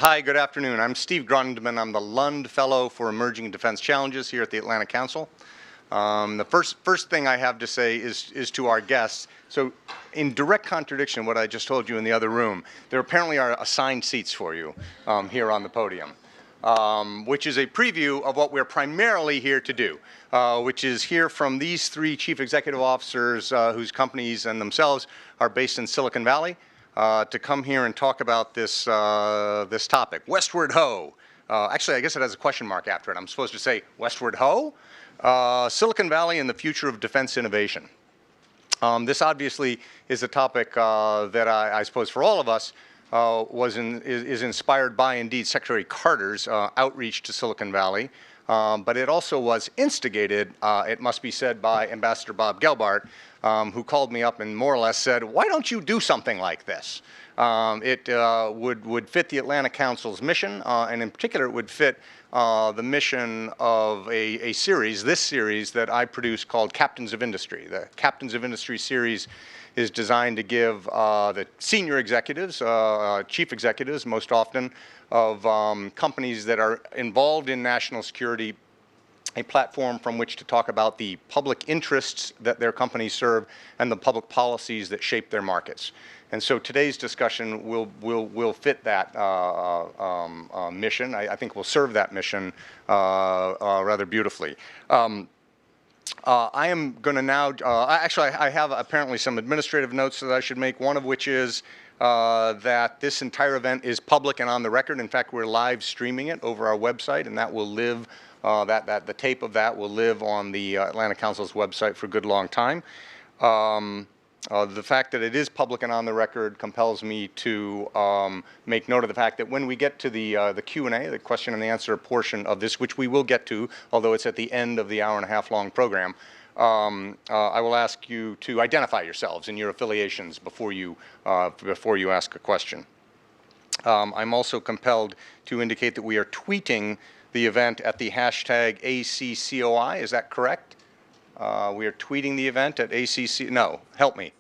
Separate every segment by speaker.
Speaker 1: Hi, good afternoon. I'm Steve Grundman. I'm the Lund Fellow for Emerging Defense Challenges here at the Atlantic Council. The first thing I have to say is to our guests. So in direct contradiction of what I just told you in the other room, there apparently are assigned seats for you here on the podium, which is a preview of what we're primarily here to do, which is hear from these three chief executive officers whose companies and themselves are based in Silicon Valley, to come here and talk about this, this topic. Westward ho. Actually, I guess it has a question mark after it. I'm supposed to say Westward ho? Silicon Valley and the future of defense innovation. This obviously is a topic that I suppose for all of us is inspired by, indeed, Secretary Carter's outreach to Silicon Valley. But it also was instigated, it must be said, by Ambassador Bob Gelbart, who called me up and more or less said, why don't you do something like this? It would fit the Atlantic Council's mission, and in particular it would fit the mission of a series, this series that I produced called Captains of Industry. The Captains of Industry series is designed to give the senior executives, chief executives most often, of companies that are involved in national security a platform from which to talk about the public interests that their companies serve and the public policies that shape their markets. And so today's discussion will fit that mission. I think will serve that mission rather beautifully. I am going to now, actually I have apparently some administrative notes that I should make, one of which is that this entire event is public and on the record. In fact, we're live streaming it over our website, and that will live, the tape of that will live on the Atlantic Council's website for a good long time. The fact that it is public and on the record compels me to make note of the fact that when we get to the Q&A, the question and answer portion of this, which we will get to, although it's at the end of the hour-and-a-half long program, I will ask you to identify yourselves and your affiliations before you ask a question. I'm also compelled to indicate that we are tweeting the event at the hashtag ACCOI. Is that correct? We are tweeting the event at ACC, no, help me,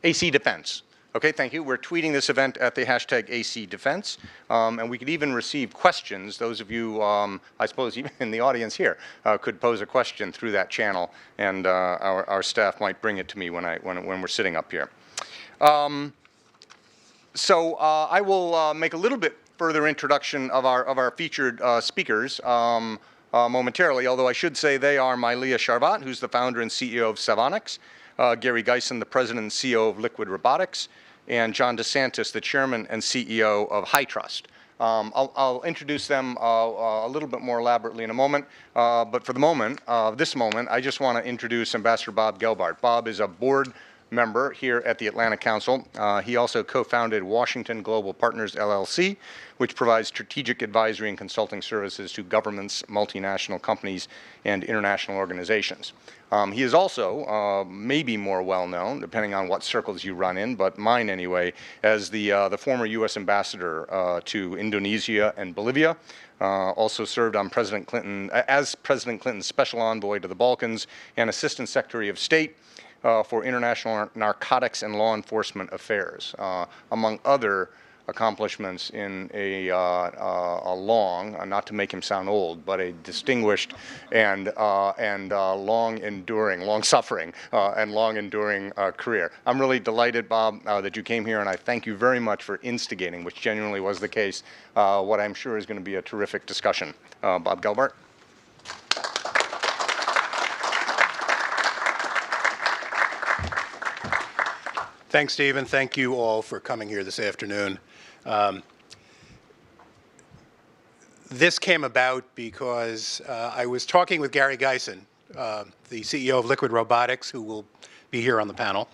Speaker 1: AC Defense. Okay, thank you. We're tweeting this event at the hashtag AC Defense, and we could even receive questions. Those of you, I suppose even in the audience here, could pose a question through that channel, and our staff might bring it to me when we're sitting up here. So I will make a little bit further introduction of our featured speakers momentarily, although I should say they are Mylea Sharvat, who's the founder and CEO of Savonix, Gary Geisen, the president and CEO of Liquid Robotics, and John DeSantis, the chairman and CEO of HITRUST. I'll introduce them a little bit more elaborately in a moment, but for the moment, this moment, I just want to introduce Ambassador Bob Gelbart. Bob is a board member here at the Atlantic Council. He also co-founded Washington Global Partners, LLC, which provides strategic advisory and consulting services to governments, multinational companies, and international organizations. He is also, maybe more well-known, depending on what circles you run in, but mine anyway, as the former U.S. ambassador to Indonesia and Bolivia. Also served on as President Clinton's special envoy to the Balkans and Assistant Secretary of State for International Narcotics and Law Enforcement Affairs, among other accomplishments in a long, not to make him sound old, but a distinguished and long-suffering and long-enduring career. I'm really delighted, Bob, that you came here, and I thank you very much for instigating, which genuinely was the case, what I'm sure is going to be a terrific discussion. Bob Gelbart.
Speaker 2: Thanks, Steve, and thank you all for coming here this afternoon. This came about because I was talking with Gary Geisen, the CEO of Liquid Robotics, who will be here on the panel,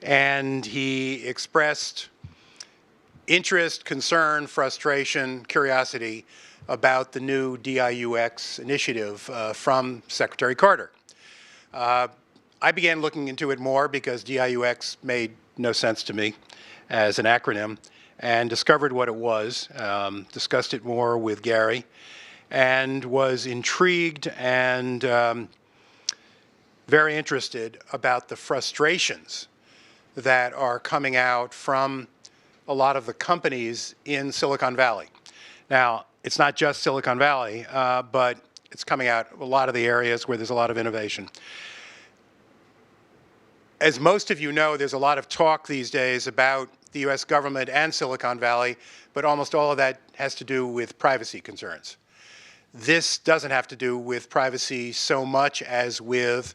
Speaker 2: and he expressed interest, concern, frustration, curiosity about the new DIUX initiative from Secretary Carter. I began looking into it more because DIUX made no sense to me as an acronym, and discovered what it was, discussed it more with Gary, and was intrigued and very interested about the frustrations that are coming out from a lot of the companies in Silicon Valley. Now, it's not just Silicon Valley, but it's coming out a lot of the areas where there's a lot of innovation. As most of you know, there's a lot of talk these days about the US government and Silicon Valley, but almost all of that has to do with privacy concerns. This doesn't have to do with privacy so much as with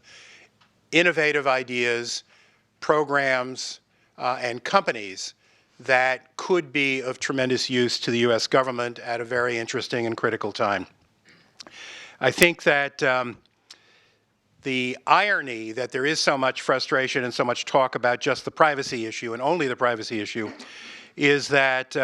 Speaker 2: innovative ideas, programs, and companies that could be of tremendous use to the US government at a very interesting and critical time. I think that the irony that there is so much frustration and so much talk about just the privacy issue and only the privacy issue is that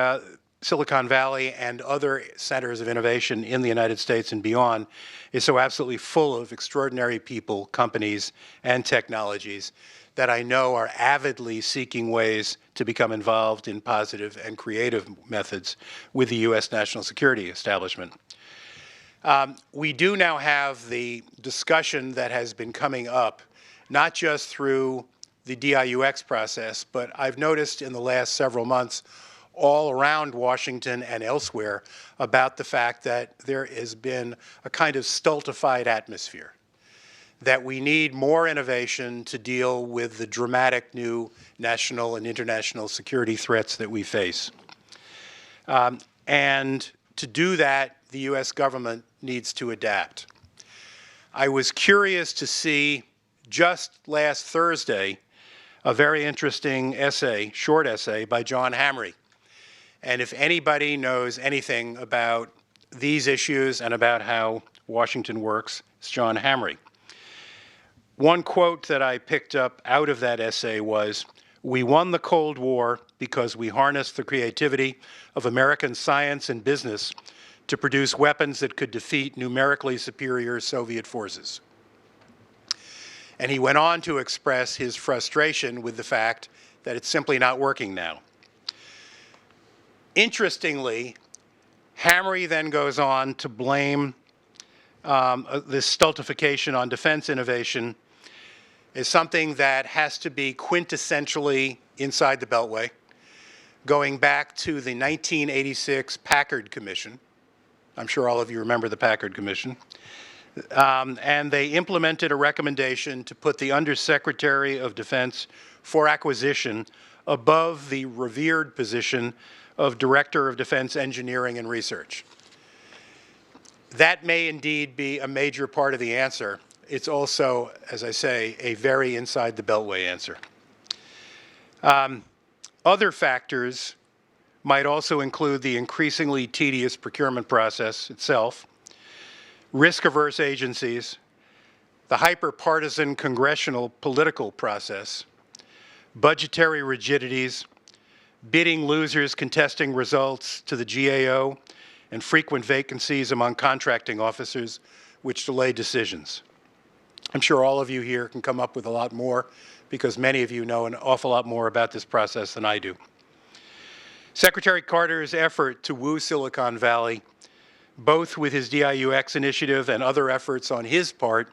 Speaker 2: Silicon Valley and other centers of innovation in the United States and beyond is so absolutely full of extraordinary people, companies, and technologies that I know are avidly seeking ways to become involved in positive and creative methods with the US national security establishment. We do now have the discussion that has been coming up, not just through the DIUX process, but I've noticed in the last several months all around Washington and elsewhere about the fact that there has been a kind of stultified atmosphere, that we need more innovation to deal with the dramatic new national and international security threats that we face. And to do that, the US government needs to adapt. I was curious to see just last Thursday a very interesting essay, short essay, by John Hamre. And if anybody knows anything about these issues and about how Washington works, it's John Hamre. One quote that I picked up out of that essay was, "We won the Cold War because we harnessed the creativity of American science and business to produce weapons that could defeat numerically superior Soviet forces." And he went on to express his frustration with the fact that it's simply not working now. Interestingly, Hamre then goes on to blame this stultification on defense innovation as something that has to be quintessentially inside the Beltway, going back to the 1986 Packard Commission. I'm sure all of you remember the Packard Commission. And they implemented a recommendation to put the Undersecretary of Defense for Acquisition above the revered position of Director of Defense Engineering and Research. That may indeed be a major part of the answer. It's also, as I say, a very inside the Beltway answer. Other factors might also include the increasingly tedious procurement process itself, risk-averse agencies, the hyper-partisan congressional political process, budgetary rigidities, bidding losers contesting results to the GAO, and frequent vacancies among contracting officers which delay decisions. I'm sure all of you here can come up with a lot more because many of you know an awful lot more about this process than I do. Secretary Carter's effort to woo Silicon Valley, both with his DIUX initiative and other efforts on his part,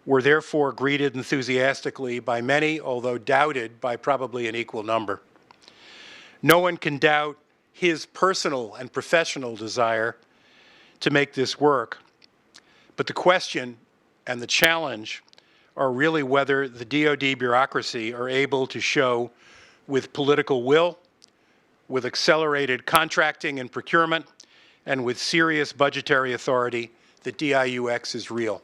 Speaker 2: were therefore greeted enthusiastically by many, although doubted by probably an equal number. No one can doubt his personal and professional desire to make this work, but the question and the challenge are really whether the DoD bureaucracy are able to show with political will, with accelerated contracting and procurement, and with serious budgetary authority that DIUX is real.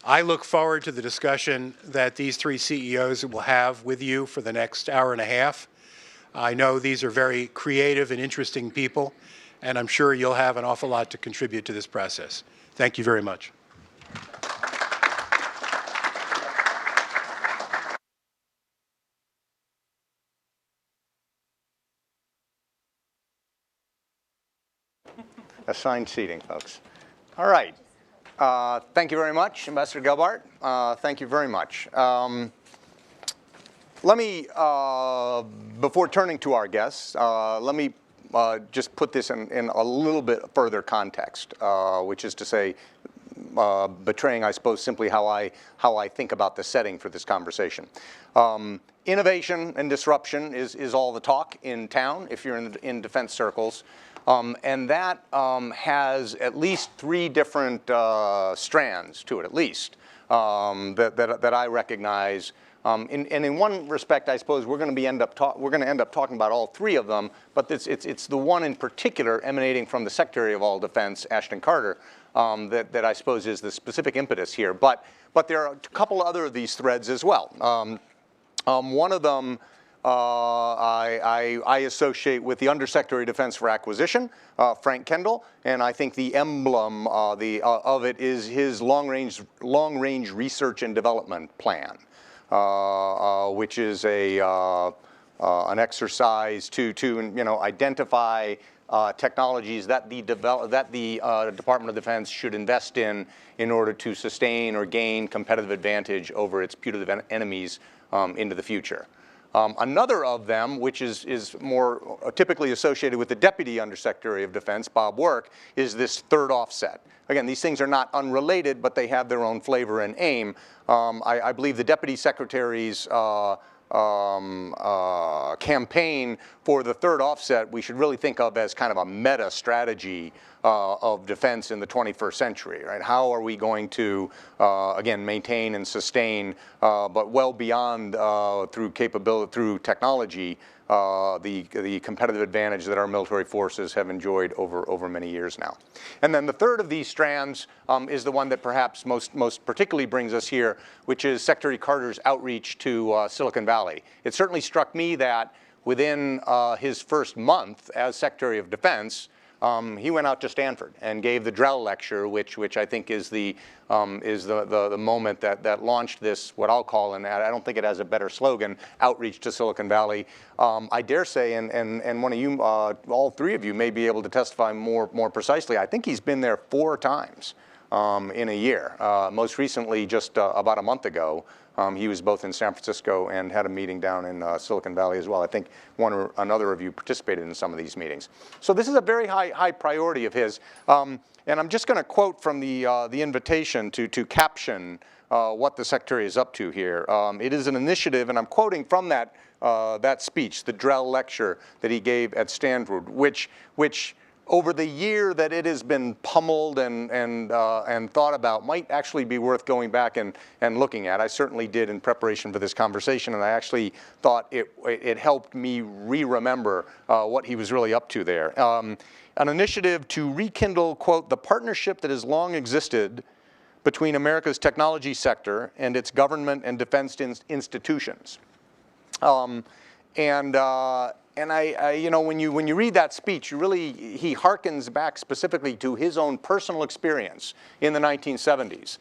Speaker 2: I look forward to the discussion that these three CEOs will have with you for the next hour and a half. I know these are very creative and interesting people, and I'm sure you'll have an awful lot to contribute to this process. Thank you very much.
Speaker 1: Assigned seating, folks. All right. Thank you very much, Ambassador Gelbart. Thank you very much. Let me, before turning to our guests, let me just put this in a little bit further context, which is to say, betraying, I suppose, simply how I think about the setting for this conversation. Innovation and disruption is all the talk in town if you're in defense circles. And that has at least 3 different strands to it, at least, that I recognize. And in one respect, I suppose we're going to end up talking about all 3 of them, but it's the one in particular emanating from the Secretary of All Defense, Ashton Carter, that I suppose is the specific impetus here. But there are a couple other of these threads as well. One of them I associate with the Undersecretary of Defense for Acquisition, Frank Kendall, and I think the emblem of it is his long-range research and development plan, which is an exercise to identify technologies that the Department of Defense should invest in order to sustain or gain competitive advantage over its putative enemies into the future. Another of them, which is more typically associated with the Deputy Undersecretary of Defense, Bob Work, is this third offset. Again, these things are not unrelated, but they have their own flavor and aim. I believe the Deputy Secretary's campaign for the third offset we should really think of as kind of a meta strategy of defense in the 21st century, right? How are we going to, again, maintain and sustain, but well beyond through technology, the competitive advantage that our military forces have enjoyed over many years now. And then the third of these strands is the one that perhaps most particularly brings us here, which is Secretary Carter's outreach to Silicon Valley. It certainly struck me that within his first month as Secretary of Defense, he went out to Stanford and gave the Drell Lecture, which I think is the moment that launched this, what I'll call, and I don't think it has a better slogan, outreach to Silicon Valley. I dare say, and one of you, all 3 of you may be able to testify more precisely, I think he's been there 4 times in a year. Most recently, just about a month ago, he was both in San Francisco and had a meeting down in Silicon Valley as well. I think one or another of you participated in some of these meetings. So this is a very high priority of his. And I'm just going to quote from the invitation to caption what the Secretary is up to here. It is an initiative, and I'm quoting from that speech, the Drell Lecture that he gave at Stanford, which over the year that it has been pummeled and thought about, might actually be worth going back and looking at. I certainly did in preparation for this conversation, and I actually thought it helped me re-remember what he was really up to there. An initiative to rekindle, quote, the partnership that has long existed between America's technology sector and its government and defense institutions. And when you read that speech, he harkens back specifically to his own personal experience in the 1970s,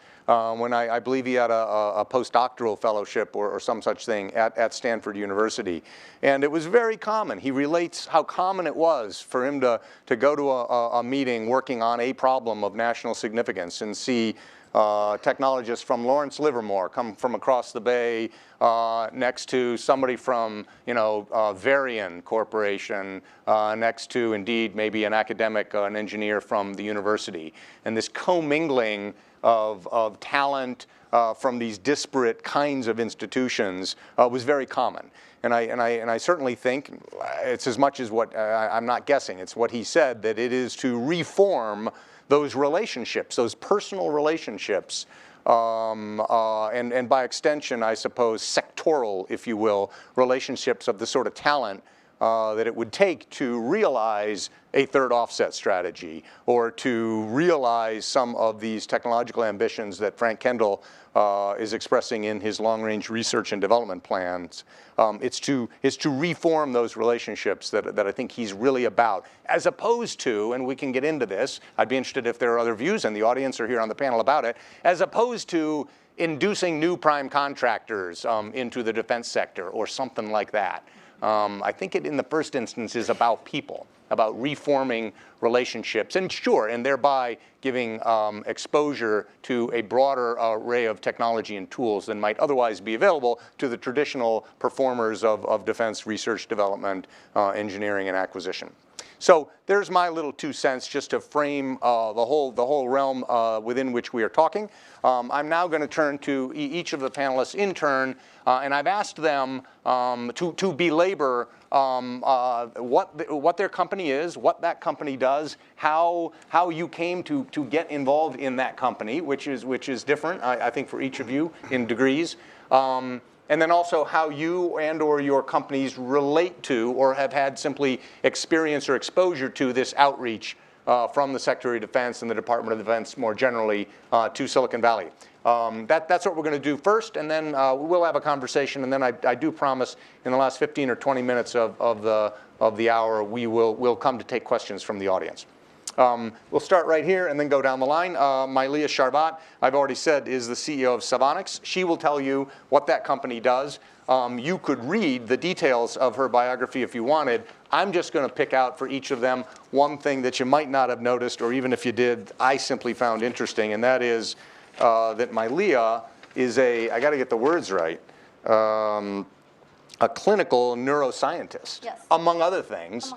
Speaker 1: when I believe he had a postdoctoral fellowship or some such thing at Stanford University. And it was very common. He relates how common it was for him to go to a meeting working on a problem of national significance and see technologists from Lawrence Livermore come from across the bay next to somebody from, Varian Corporation, next to, indeed, maybe an academic, an engineer from the university. And this commingling of talent from these disparate kinds of institutions was very common. And I certainly think it's as much as what, I'm not guessing, it's what he said, that it is to reform those relationships, those personal relationships, and by extension, I suppose, sectoral, if you will, relationships of the sort of talent that it would take to realize a third offset strategy or to realize some of these technological ambitions that Frank Kendall is expressing in his long-range research and development plans. It's to reform those relationships that I think he's really about, as opposed to, and we can get into this, I'd be interested if there are other views in the audience or here on the panel about it, as opposed to inducing new prime contractors into the defense sector or something like that. I think it, in the first instance, is about people, about reforming relationships, and sure, and thereby giving exposure to a broader array of technology and tools than might otherwise be available to the traditional performers of defense research, development, engineering, and acquisition.
Speaker 3: So there's my little 2 cents just to frame the whole realm within which we are talking. I'm now going to turn to each of the panelists in turn, and I've asked them to belabor what their company is, what that company does, how you came to get involved in that company, which is different, I think, for each of you in degrees. And then also how you and or your companies relate to or have had simply experience or exposure to this outreach from the Secretary of Defense and the Department of Defense more generally to Silicon Valley. That's what we're going to do first, and then we'll have a conversation, and then I do promise in the last 15 or 20 minutes of the hour we'll come to take questions from the audience. We'll start right here and then go down the line. Mylea Sharbat, I've already said, is the CEO of Savonics. She will tell you what that company does. You could read the details of her biography if you wanted. I'm just going to pick out for each of them one thing that you might not have noticed, or even if you did, I simply found interesting, and that is that Mylea is I got to get the words right, a clinical neuroscientist, yes, among other things.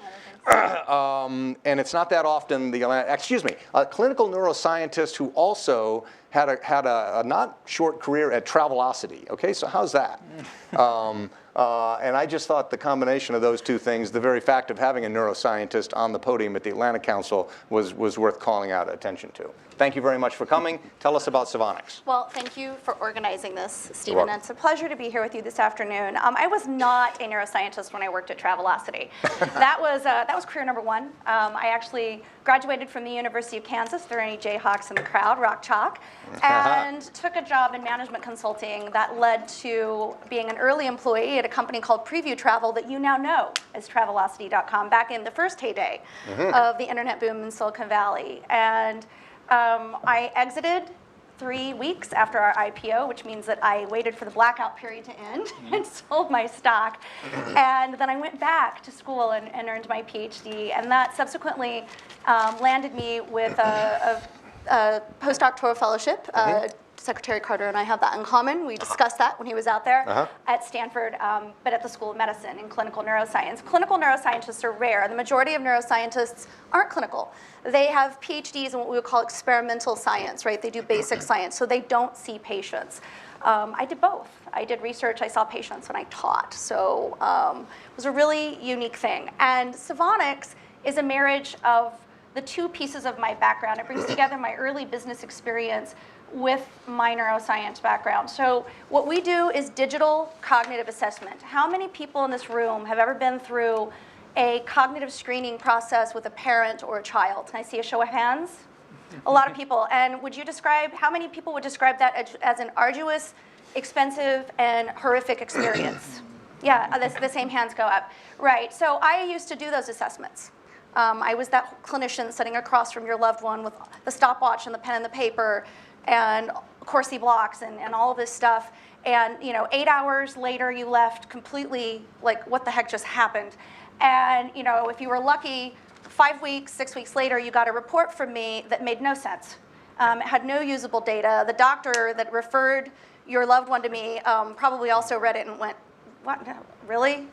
Speaker 3: And it's not that often a clinical neuroscientist who also had a not short career at Travelocity. Okay, so how's that? And I just thought the combination of those 2 things, the very fact of having a neuroscientist on the podium at the Atlanta Council, was worth calling out attention to. Thank you very much for coming. Tell us about Savonics.
Speaker 4: Well, thank you for organizing this, Stephen. It's a pleasure to be here with you this afternoon. I was not a neuroscientist when I worked at Travelocity. That was career number 1. I actually graduated from the University of Kansas. There are any Jayhawks in the crowd, rock chalk, and took a job in management consulting that led to being an early employee at a company called Preview Travel that you now know as Travelocity.com, back in the first heyday of the internet boom in Silicon Valley. And I exited 3 weeks after our IPO, which means that I waited for the blackout period to end and sold my stock. And then I went back to school and earned my PhD. And that subsequently landed me with a postdoctoral fellowship. Secretary Carter and I have that in common. We discussed that when he was out there at Stanford, but at the School of Medicine in clinical neuroscience. Clinical neuroscientists are rare. The majority of neuroscientists aren't clinical. They have PhDs in what we would call experimental science, right? They do basic science, so they don't see patients. I did both. I did research, I saw patients, and I taught. So it was a really unique thing. And Savonics is a marriage of the 2 pieces of my background. It brings together my early business experience with my neuroscience background. So what we do is digital cognitive assessment. How many people in this room have ever been through a cognitive screening process with a parent or a child? Can I see a show of hands? A lot of people. And how many people would describe that as an arduous, expensive, and horrific experience? Yeah, the same hands go up. Right, so I used to do those assessments. I was that clinician sitting across from your loved one with the stopwatch and the pen and the paper, and Corsi blocks and all of this stuff. And 8 hours later, you left completely like, what the heck just happened? And if you were lucky, 5 weeks, 6 weeks later, you got a report from me that made no sense. It had no usable data. The doctor that referred your loved one to me probably also read it and went, what, no, really?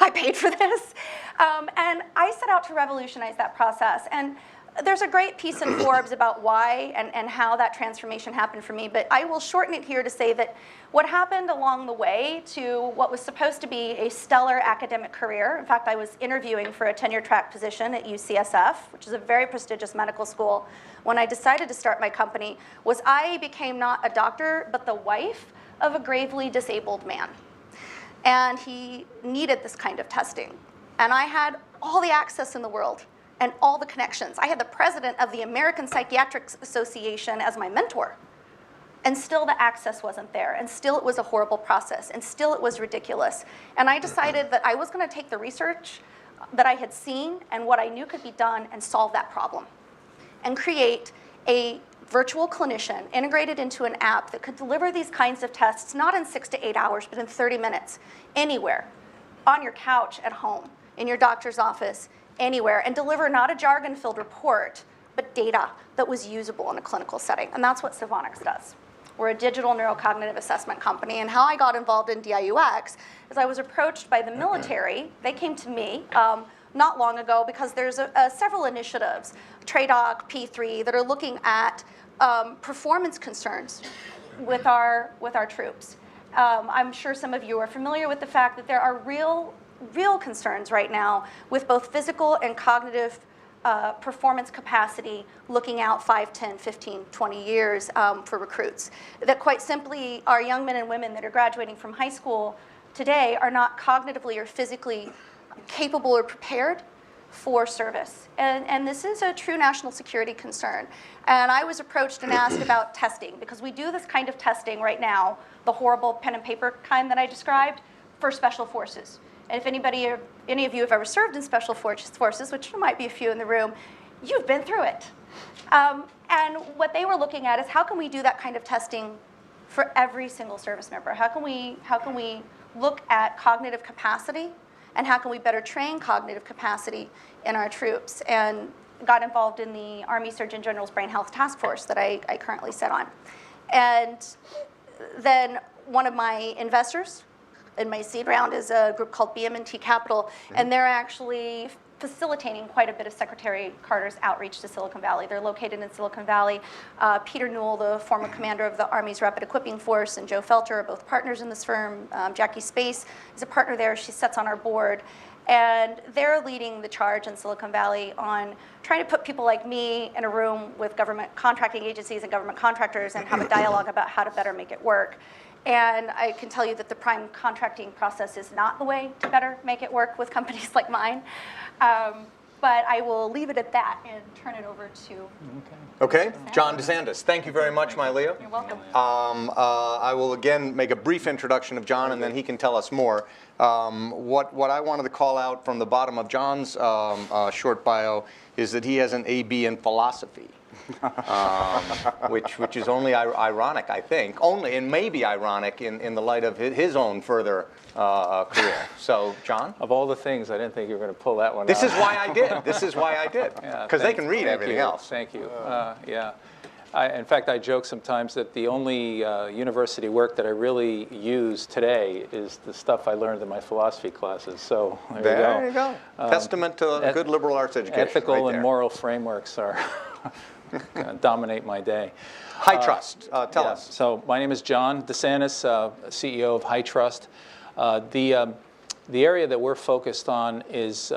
Speaker 4: I paid for this? And I set out to revolutionize that process. And there's a great piece in Forbes about why and how that transformation happened for me, but I will shorten it here to say that what happened along the way to what was supposed to be a stellar academic career, in fact, I was interviewing for a tenure track position at UCSF, which is a very prestigious medical school, when I decided to start my company, was I became not a doctor, but the wife of a gravely disabled man. And he needed this kind of testing. And I had all the access in the world and all the connections. I had the president of the American Psychiatric Association as my mentor. And still the access wasn't there. And still it was a horrible process. And still it was ridiculous. And I decided that I was going to take the research that I had seen and what I knew could be done and solve that problem. And create a virtual clinician integrated into an app that could deliver these kinds of tests, not in 6 to 8 hours, but in 30 minutes, anywhere, on your couch at home, in your doctor's office, anywhere, and deliver not a jargon-filled report, but data that was usable in a clinical setting. And that's what Savonics does. We're a digital neurocognitive assessment company. And how I got involved in DIUX is I was approached by the military. They came to me not long ago because there's several initiatives, TRADOC, P3, that are looking at performance concerns with our troops. I'm sure some of you are familiar with the fact that there are real concerns right now with both physical and cognitive performance capacity looking out 5, 10, 15, 20 years for recruits. That quite simply, our young men and women that are graduating from high school today are not cognitively or physically capable or prepared for service. And this is a true national security concern. And I was approached and asked about testing, because we do this kind of testing right now, the horrible pen and paper kind that I described, for special forces. And if any of you have ever served in special forces, which there might be a few in the room, you've been through it. And what they were looking at is, how can we do that kind of testing for every single service member? How can we look at cognitive capacity, and how can we better train cognitive capacity in our troops? And got involved in the Army Surgeon General's Brain Health Task Force that I currently sit on. And then one of my investors in my seed round is a group called BM&T Capital, and they're actually facilitating quite a bit of Secretary Carter's outreach to Silicon Valley. They're located in Silicon Valley. Peter Newell, the former commander of the Army's Rapid Equipping Force, and Joe Felter are both partners in this firm. Jackie Space is a partner there. She sits on our board. And they're leading the charge in Silicon Valley on trying to put people like me in a room with government contracting agencies and government contractors and have a dialogue about how to better make it work. And I can tell you that the prime contracting process is not the way to better make it work with companies like mine. But I will leave it at that and turn it over to...
Speaker 3: Okay, John DeSantis. Thank you very much, Mylea.
Speaker 4: You're welcome.
Speaker 3: I will again make a brief introduction of John, and then he can tell us more. What I wanted to call out from the bottom of John's short bio is that he has an AB in philosophy. Which is only ironic, I think. Only, and maybe ironic in the light of his own further career. So, John?
Speaker 5: Of all the things, I didn't think you were going to pull that one
Speaker 3: This
Speaker 5: out.
Speaker 3: is why I did. This is why I did.
Speaker 5: Yeah,
Speaker 3: because they can read everything else.
Speaker 5: Thank you. Yeah. In fact, I joke sometimes that the only university work that I really use today is the stuff I learned in my philosophy classes. So
Speaker 3: there you go. Testament to a good liberal arts education.
Speaker 5: Ethical
Speaker 3: right
Speaker 5: and moral frameworks are dominate my day.
Speaker 3: High Trust. Tell us.
Speaker 5: So my name is John DeSantis, CEO of High Trust. The area that we're focused on is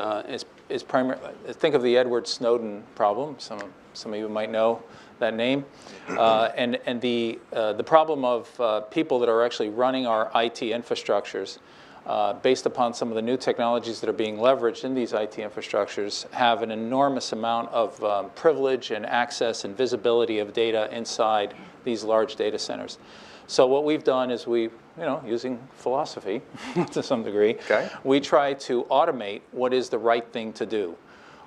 Speaker 5: primarily, think of the Edward Snowden problem. Some of you might know that name, and the problem of people that are actually running our IT infrastructures, based upon some of the new technologies that are being leveraged in these IT infrastructures, have an enormous amount of privilege and access and visibility of data inside these large data centers. So what we've done is using philosophy to some degree, we try to automate what is the right thing to do.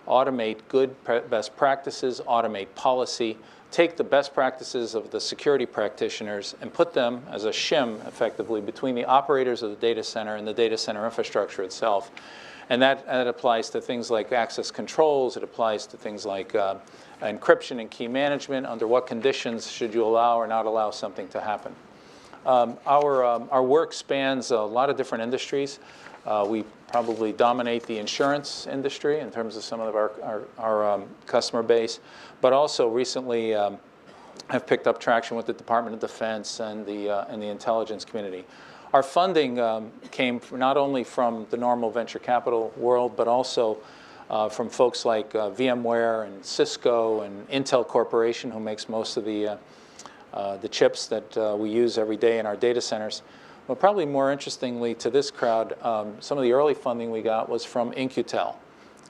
Speaker 5: Automate good best practices, automate policy, take the best practices of the security practitioners and put them as a shim, effectively, between the operators of the data center and the data center infrastructure itself. And that applies to things like access controls. It applies to things like encryption and key management. Under what conditions should you allow or not allow something to happen? Our work spans a lot of different industries. We probably dominate the insurance industry in terms of some of our customer base, but also recently have picked up traction with the Department of Defense and the intelligence community. Our funding came not only from the normal venture capital world, but also from folks like VMware and Cisco and Intel Corporation, who makes most of the chips that we use every day in our data centers. But probably more interestingly to this crowd, some of the early funding we got was from In-Q-Tel.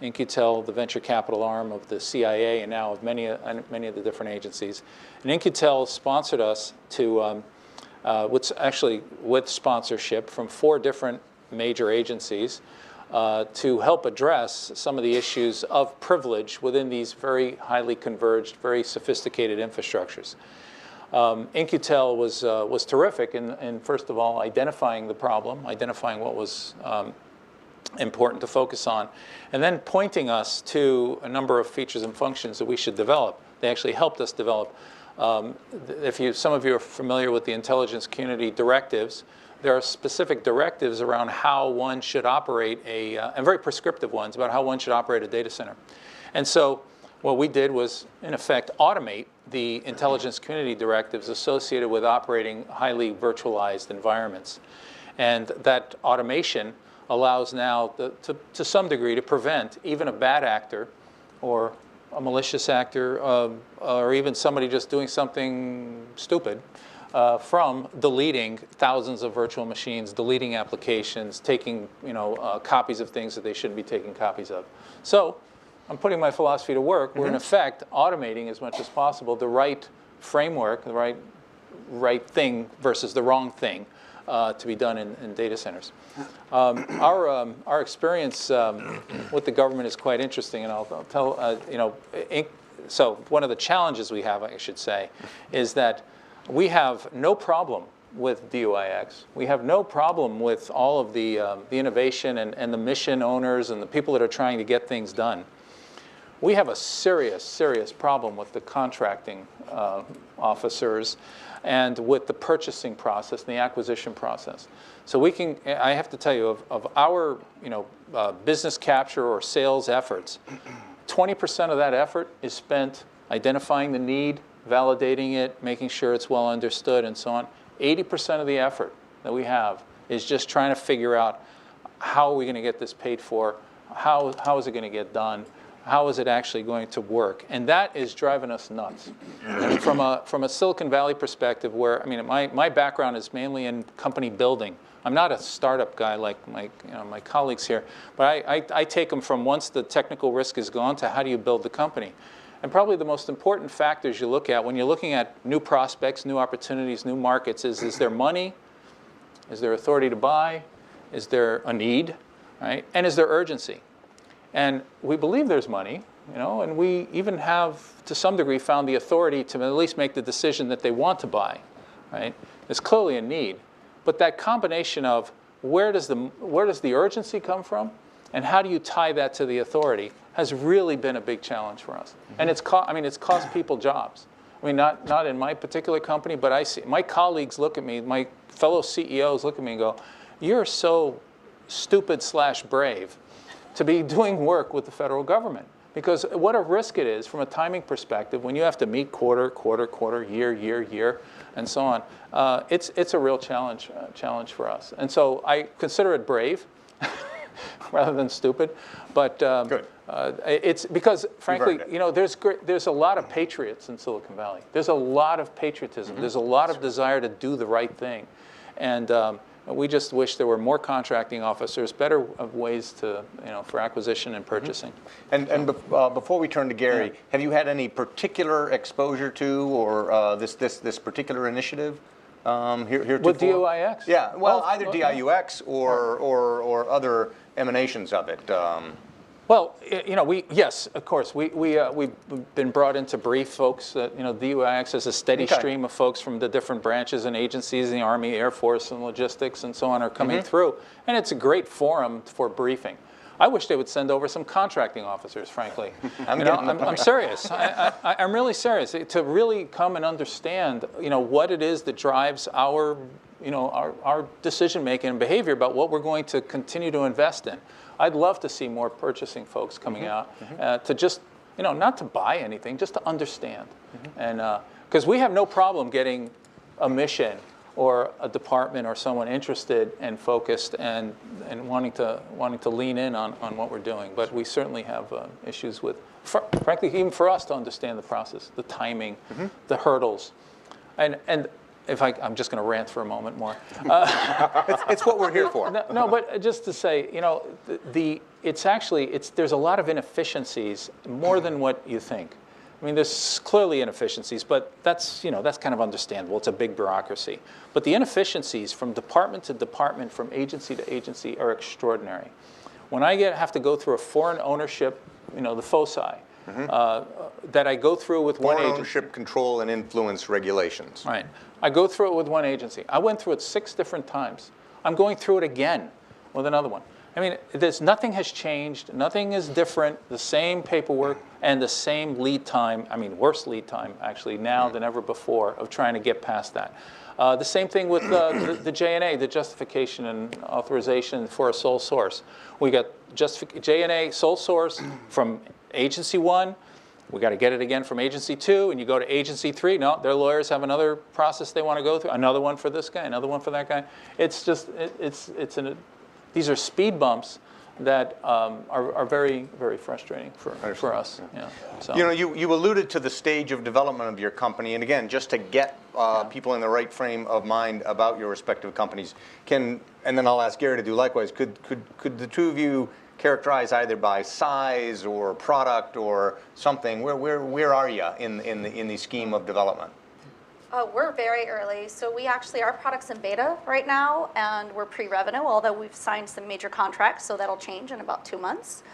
Speaker 5: In-Q-Tel, the venture capital arm of the CIA and now of many of the different agencies. And In-Q-Tel sponsored us to, with sponsorship from 4 different major agencies, to help address some of the issues of privilege within these very highly converged, very sophisticated infrastructures. In-Q-Tel was terrific in, first of all, identifying the problem, identifying what was important to focus on, and then pointing us to a number of features and functions that we should develop. They actually helped us develop. Some of you are familiar with the intelligence community directives, there are specific directives around how one should operate and very prescriptive ones about how one should operate a data center. And so what we did was, in effect, automate the intelligence community directives associated with operating highly virtualized environments. And that automation allows now, to some degree, to prevent even a bad actor or a malicious actor or even somebody just doing something stupid from deleting thousands of virtual machines, deleting applications, taking copies of things that they shouldn't be taking copies of. So I'm putting my philosophy to work. We're in effect automating as much as possible the right framework, the right thing versus the wrong thing to be done in data centers. Our experience with the government is quite interesting, and I'll tell so one of the challenges we have, I should say, is that we have no problem with DUIX. We have no problem with all of the innovation and the mission owners and the people that are trying to get things done. We have a serious, serious problem with the contracting officers and with the purchasing process and the acquisition process. So I have to tell you, of our business capture or sales efforts, 20% of that effort is spent identifying the need, validating it, making sure it's well understood, and so on. 80% of the effort that we have is just trying to figure out how are we going to get this paid for, how is it going to get done, how is it actually going to work, and that is driving us nuts. And from a Silicon Valley perspective, where my background is mainly in company building. I'm not a startup guy like my colleagues here, but I take them from once the technical risk is gone to how do you build the company. And probably the most important factors you look at when you're looking at new prospects, new opportunities, new markets is there money? Is there authority to buy? Is there a need? Right? And is there urgency? And we believe there's money, and we even have, to some degree, found the authority to at least make the decision that they want to buy. Right? There's clearly a need. But that combination of where does the urgency come from, and how do you tie that to the authority has really been a big challenge for us. And it's cost people jobs. Not in my particular company, but I see my colleagues look at me, my fellow CEOs look at me and go, "You're so stupid/brave to be doing work with the federal government." Because what a risk it is from a timing perspective when you have to meet quarter, year, and so on. It's a real challenge for us. And so I consider it brave rather than stupid. But it's because, frankly, there's a lot of patriots in Silicon Valley. There's a lot of patriotism. There's a lot of desire to do the right thing. And we just wish there were more contracting officers, better ways to, for acquisition and purchasing.
Speaker 3: And before we turn to Gary, have you had any particular exposure to or this particular initiative here
Speaker 5: with DUIX?
Speaker 3: Yeah, well, either DIUX or other emanations of it.
Speaker 5: Well, yes, of course. We've been brought in to brief folks that, DUIX is a steady stream of folks from the different branches and agencies, the Army, Air Force, and logistics, and so on are coming through. And it's a great forum for briefing. I wish they would send over some contracting officers, frankly. I'm serious. I'm really serious. To really come and understand, what it is that drives our decision-making and behavior about what we're going to continue to invest in. I'd love to see more purchasing folks coming out to just, not to buy anything, just to understand. And because we have no problem getting a mission or a department or someone interested and focused and wanting to lean in on what we're doing. But we certainly have issues with, frankly, even for us to understand the process, the timing, the hurdles. And I'm just going to rant for a moment more.
Speaker 3: It's what we're here for.
Speaker 5: No, but just to say, there's a lot of inefficiencies more than what you think. There's clearly inefficiencies, but that's kind of understandable. It's a big bureaucracy. But the inefficiencies from department to department, from agency to agency, are extraordinary. When I have to go through a foreign ownership, the FOSI, that I go through with one agency.
Speaker 1: Ownership, control, and influence regulations.
Speaker 5: Right. I go through it with one agency. I went through it 6 different times. I'm going through it again with another one. I mean, nothing has changed. Nothing is different. The same paperwork and the same lead time. I mean, worse lead time actually now than ever before of trying to get past that. The same thing with the J&A, the justification and authorization for a sole source. We got J&A sole source from agency 1. We got to get it again from agency 2, and you go to agency 3. No, their lawyers have another process they want to go through. Another one for this guy, another one for that guy. It's just these are speed bumps that are very, very frustrating for us. Yeah. So.
Speaker 3: You know, you alluded to the stage of development of your company, and again, just to get people in the right frame of mind about your respective companies, and then I'll ask Gary to do likewise. Could the two of you characterize either by size or product or something? Where are you in the scheme of development?
Speaker 4: We're very early, so our product's in beta right now, and we're pre-revenue, although we've signed some major contracts, so that'll change in about 2 months.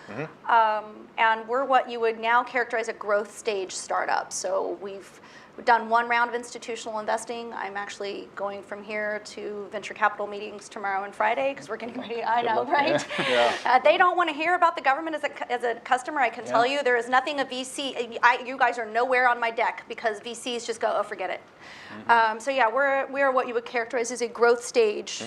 Speaker 4: And we're what you would now characterize a growth stage startup. So we've done 1 round of institutional investing. I'm actually going from here to venture capital meetings tomorrow and Friday because we're getting ready. I know, right? Yeah. They don't want to hear about the government as a customer. I can tell you there is nothing a VC. You guys are nowhere on my deck because VCs just go, oh, forget it. So yeah, we're what you would characterize as a growth stage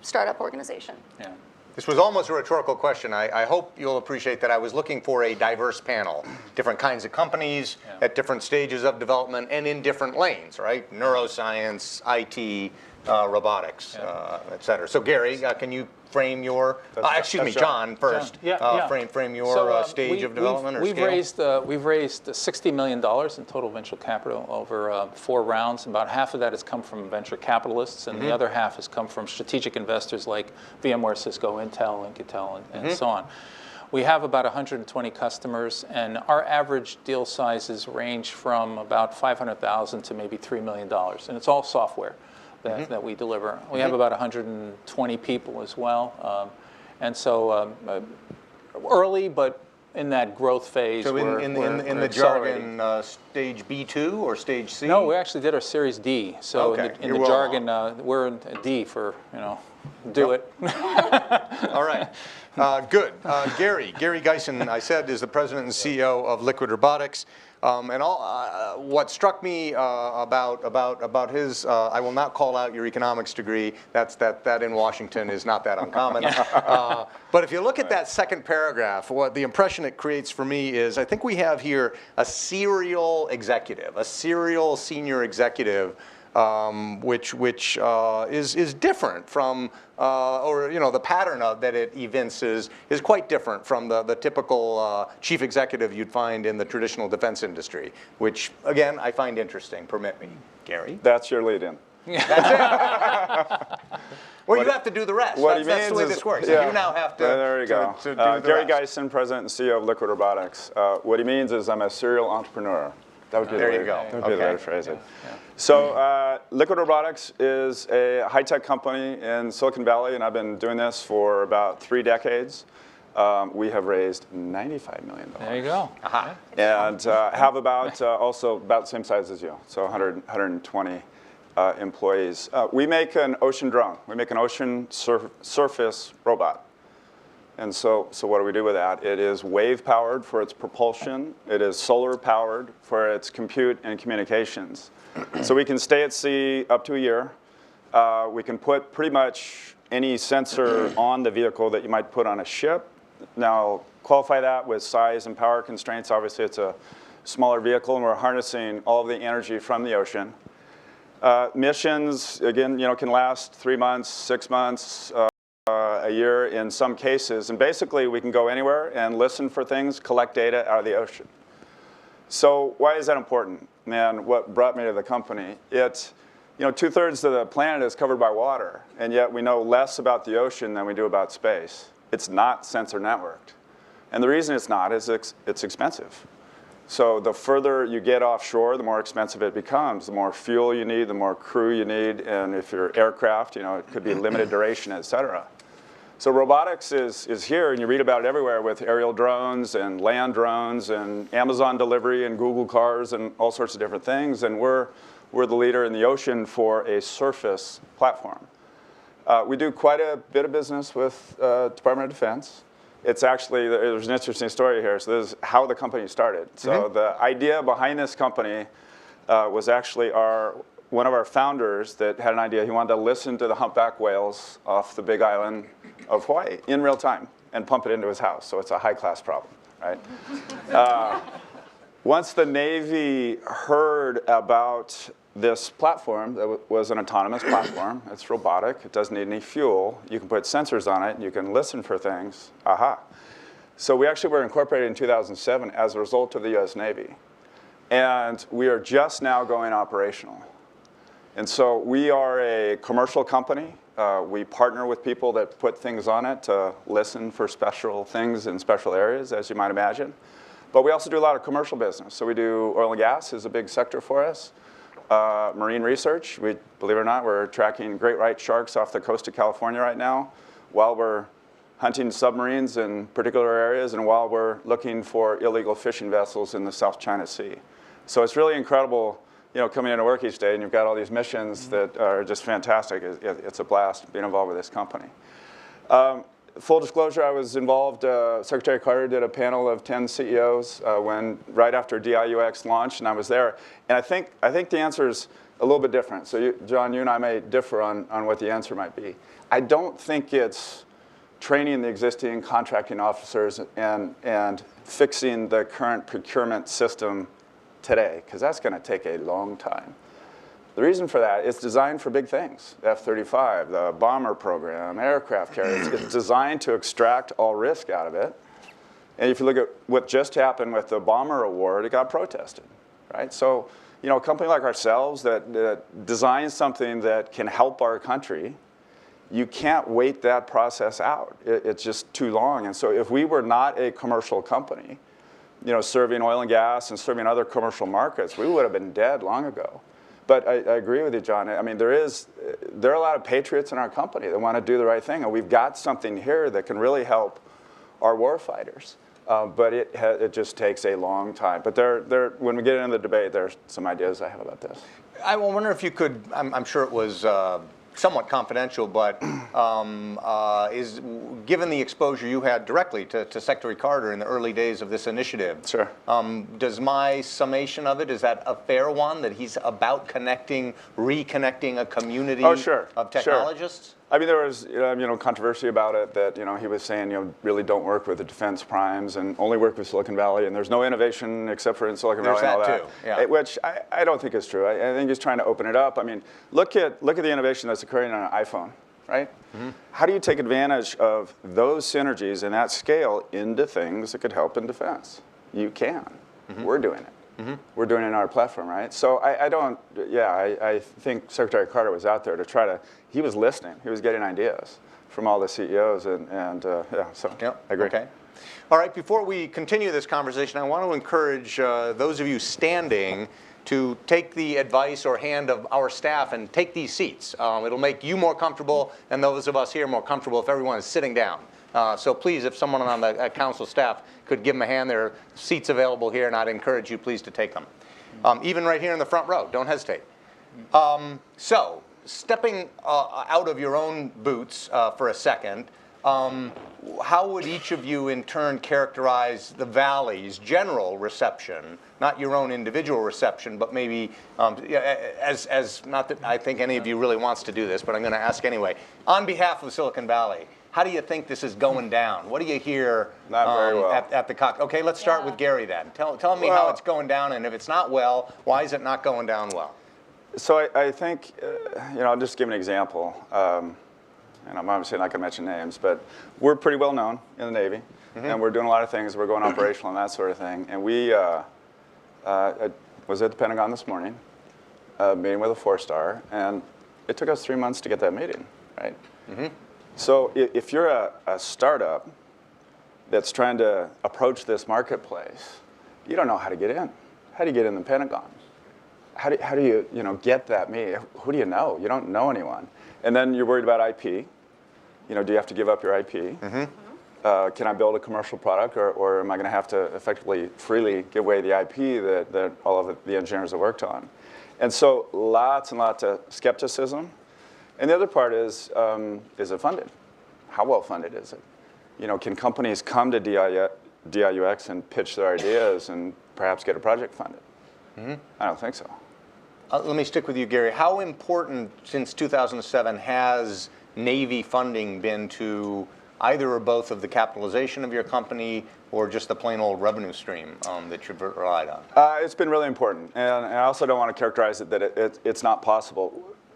Speaker 4: startup organization.
Speaker 5: Yeah.
Speaker 3: This was almost a rhetorical question. I hope you'll appreciate that I was looking for a diverse panel, different kinds of companies at different stages of development and in different lanes, right? Neuroscience, IT, robotics, et cetera. So Gary, can you frame your, excuse me, John first, frame your stage of development or scale?
Speaker 5: We've raised $60 million in total venture capital over 4 rounds. About half of that has come from venture capitalists, and the other half has come from strategic investors like VMware, Cisco, Intel, Incatel, and so on. We have about 120 customers, and our average deal sizes range from about $500,000 to maybe $3 million, and it's all software that we deliver. We have about 120 people as well, and so early, but in that growth phase.
Speaker 3: So in the jargon, stage B2 or stage C?
Speaker 5: No, we actually did our Series D. So in the jargon, we're in D for do it.
Speaker 3: All right. Good. Gary Geisen, I said, is the president and CEO of Liquid Robotics. And what struck me about his, I will not call out your economics degree. That in Washington is not that uncommon. But if you look at that second paragraph, what the impression it creates for me is, I think we have here a serial executive, a serial senior executive, which is different from, the pattern that it evinces is quite different from the typical chief executive you'd find in the traditional defense industry, which, again, I find interesting. Permit me, Gary.
Speaker 6: That's your lead-in.
Speaker 3: That's it. Well, you have to do the rest. That's the way this works.
Speaker 6: Yeah,
Speaker 3: you now have to.
Speaker 6: There you go.
Speaker 3: To do the
Speaker 6: Gary
Speaker 3: rest.
Speaker 6: Geisen, president and CEO of Liquid Robotics. What he means is I'm a serial entrepreneur. That would be
Speaker 3: there you go.
Speaker 6: That would be the way to phrase it. So Liquid Robotics is a high-tech company in Silicon Valley, and I've been doing this for about 3 decades. We have raised $95 million.
Speaker 5: There you go.
Speaker 6: And have about also about the same size as you, so 120 employees. We make an ocean drone. We make an ocean surface robot. And so what do we do with that? It is wave-powered for its propulsion. It is solar-powered for its compute and communications. So we can stay at sea up to a year. We can put pretty much any sensor on the vehicle that you might put on a ship. Now, qualify that with size and power constraints. Obviously, it's a smaller vehicle, and we're harnessing all of the energy from the ocean. Missions, again, can last 3 months, 6 months, a year in some cases. And basically, we can go anywhere and listen for things, collect data out of the ocean. So why is that important? Man, what brought me to the company? It's, 2/3 of the planet is covered by water, and yet we know less about the ocean than we do about space. It's not sensor networked. And the reason it's not is it's expensive. So the further you get offshore, the more expensive it becomes. The more fuel you need, the more crew you need, and if you're aircraft, it could be limited duration, et cetera. So robotics is here, and you read about it everywhere with aerial drones and land drones and Amazon delivery and Google cars and all sorts of different things. And we're the leader in the ocean for a surface platform. We do quite a bit of business with Department of Defense. It's actually, there's an interesting story here. So this is how the company started. So the idea behind this company was actually one of our founders that had an idea. He wanted to listen to the humpback whales off the big island of Hawaii in real time and pump it into his house. So it's a high-class problem, right? Once the Navy heard about this platform that was an autonomous platform, it's robotic, it doesn't need any fuel, you can put sensors on it, you can listen for things, aha. So we actually were incorporated in 2007 as a result of the US Navy. And we are just now going operational. And so we are a commercial company. We partner with people that put things on it to listen for special things in special areas, as you might imagine. But we also do a lot of commercial business. So we do oil and gas is a big sector for us. Marine research, believe it or not, we're tracking great white sharks off the coast of California right now while we're hunting submarines in particular areas and while we're looking for illegal fishing vessels in the South China Sea. So it's really incredible, coming into work each day and you've got all these missions that are just fantastic. It's a blast being involved with this company. Full disclosure, I was involved, Secretary Carter did a panel of 10 CEOs right after DIUX launched, and I was there. And I think the answer is a little bit different. So John, you and I may differ on what the answer might be. I don't think it's training the existing contracting officers and fixing the current procurement system today, because that's going to take a long time. The reason for that, it's designed for big things. The F-35, the bomber program, aircraft carriers. It's designed to extract all risk out of it. And if you look at what just happened with the bomber award, it got protested, right? So, a company like ourselves that designs something that can help our country, you can't wait that process out. It's just too long. And so if we were not a commercial company, serving oil and gas and serving other commercial markets, we would have been dead long ago. But I agree with you, John. I mean, there are a lot of patriots in our company that want to do the right thing, and we've got something here that can really help our warfighters. But it just takes a long time. But when we get into the debate, there's some ideas I have about this.
Speaker 3: I wonder if you could, I'm sure it was somewhat confidential, but given the exposure you had directly to Secretary Carter in the early days of this initiative,
Speaker 6: sure.
Speaker 3: Does my summation of it, is that a fair one, that he's about reconnecting a community of technologists?
Speaker 6: Sure. I mean, there was controversy about it that he was saying really don't work with the defense primes and only work with Silicon Valley, and there's no innovation except for in Silicon Valley and all that.
Speaker 3: Too. Yeah.
Speaker 6: Which I don't think is true. I think he's trying to open it up. I mean, look at the innovation that's occurring on an iPhone, right? Mm-hmm. How do you take advantage of those synergies and that scale into things that could help in defense? You can. Mm-hmm. We're doing it. Mm-hmm. We're doing it in our platform, right? So I think Secretary Carter was out there he was listening. He was getting ideas from all the CEOs, so I agree.
Speaker 3: Okay. All right, before we continue this conversation, I want to encourage those of you standing to take the advice or hand of our staff and take these seats. It'll make you more comfortable and those of us here more comfortable if everyone is sitting down. So please, if someone on the council staff could give them a hand, there are seats available here, and I'd encourage you please to take them. Even right here in the front row, don't hesitate. So, stepping out of your own boots for a second, how would each of you in turn characterize the Valley's general reception, not your own individual reception, but maybe as not that I think any of you really wants to do this, but I'm going to ask anyway. On behalf of Silicon Valley, how do you think this is going down? What do you hear
Speaker 6: Not very well.
Speaker 3: at the cock? Okay, let's start with Gary then. Tell me how it's going down, and if it's not well, why is it not going down well?
Speaker 6: So I think, I'll just give an example. And I'm obviously not going to mention names, but we're pretty well known in the Navy, and we're doing a lot of things. We're going operational and that sort of thing. And we was at the Pentagon this morning, meeting with a 4-star, and it took us 3 months to get that meeting, right? Mm-hmm. So if you're a startup that's trying to approach this marketplace, you don't know how to get in. How do you get in the Pentagon? How do you get that meeting? Who do you know? You don't know anyone. And then you're worried about IP. Do you have to give up your IP? Mm-hmm. Can I build a commercial product, or am I going to have to effectively freely give away the IP that all of the engineers have worked on? And so lots and lots of skepticism. And the other part is it funded? How well funded is it? You know, can companies come to DIUX and pitch their ideas and perhaps get a project funded? I don't think so.
Speaker 3: Let me stick with you, Gary. How important since 2007 has Navy funding been to either or both of the capitalization of your company or just the plain old revenue stream that you've relied on?
Speaker 6: It's been really important, and I also don't want to characterize it that it's not possible.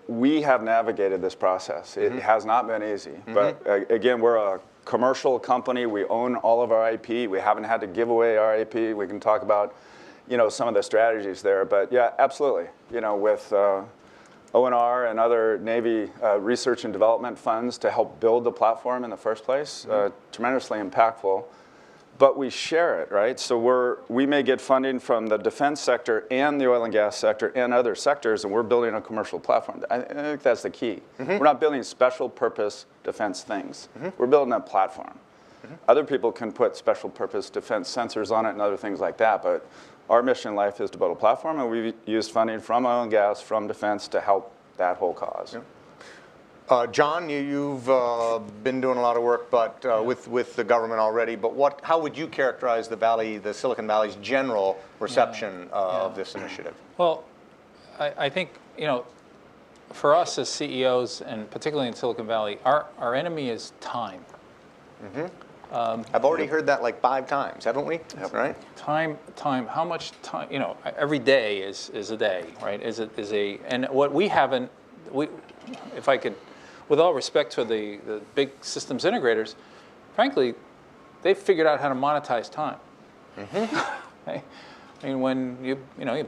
Speaker 6: We have navigated this process. It has not been easy, but again, we're a commercial company. We own all of our IP. We haven't had to give away our IP. We can talk about, you know, some of the strategies there, but yeah, absolutely. You know, with ONR and other Navy research and development funds to help build the platform in the first place, tremendously impactful. But we share it, right? So we may get funding from the defense sector and the oil and gas sector and other sectors, and we're building a commercial platform. I think that's the key. We're not building special purpose defense things. We're building a platform. Other people can put special purpose defense sensors on it and other things like that, but our mission in life is to build a platform, and we've used funding from oil and gas, from defense to help that whole cause.
Speaker 3: John, you've been doing a lot of work, but with the government already. But how would you characterize the Silicon Valley's general reception of this initiative?
Speaker 5: Well, I think, you know, for us as CEOs, and particularly in Silicon Valley, our enemy is time.
Speaker 3: I've already heard that like 5 times, haven't we? Right.
Speaker 5: Time. How much time? You know, every day is a day, right? And what we haven't, if I could. With all respect to the big systems integrators, frankly, they've figured out how to monetize time. Okay? I mean, when you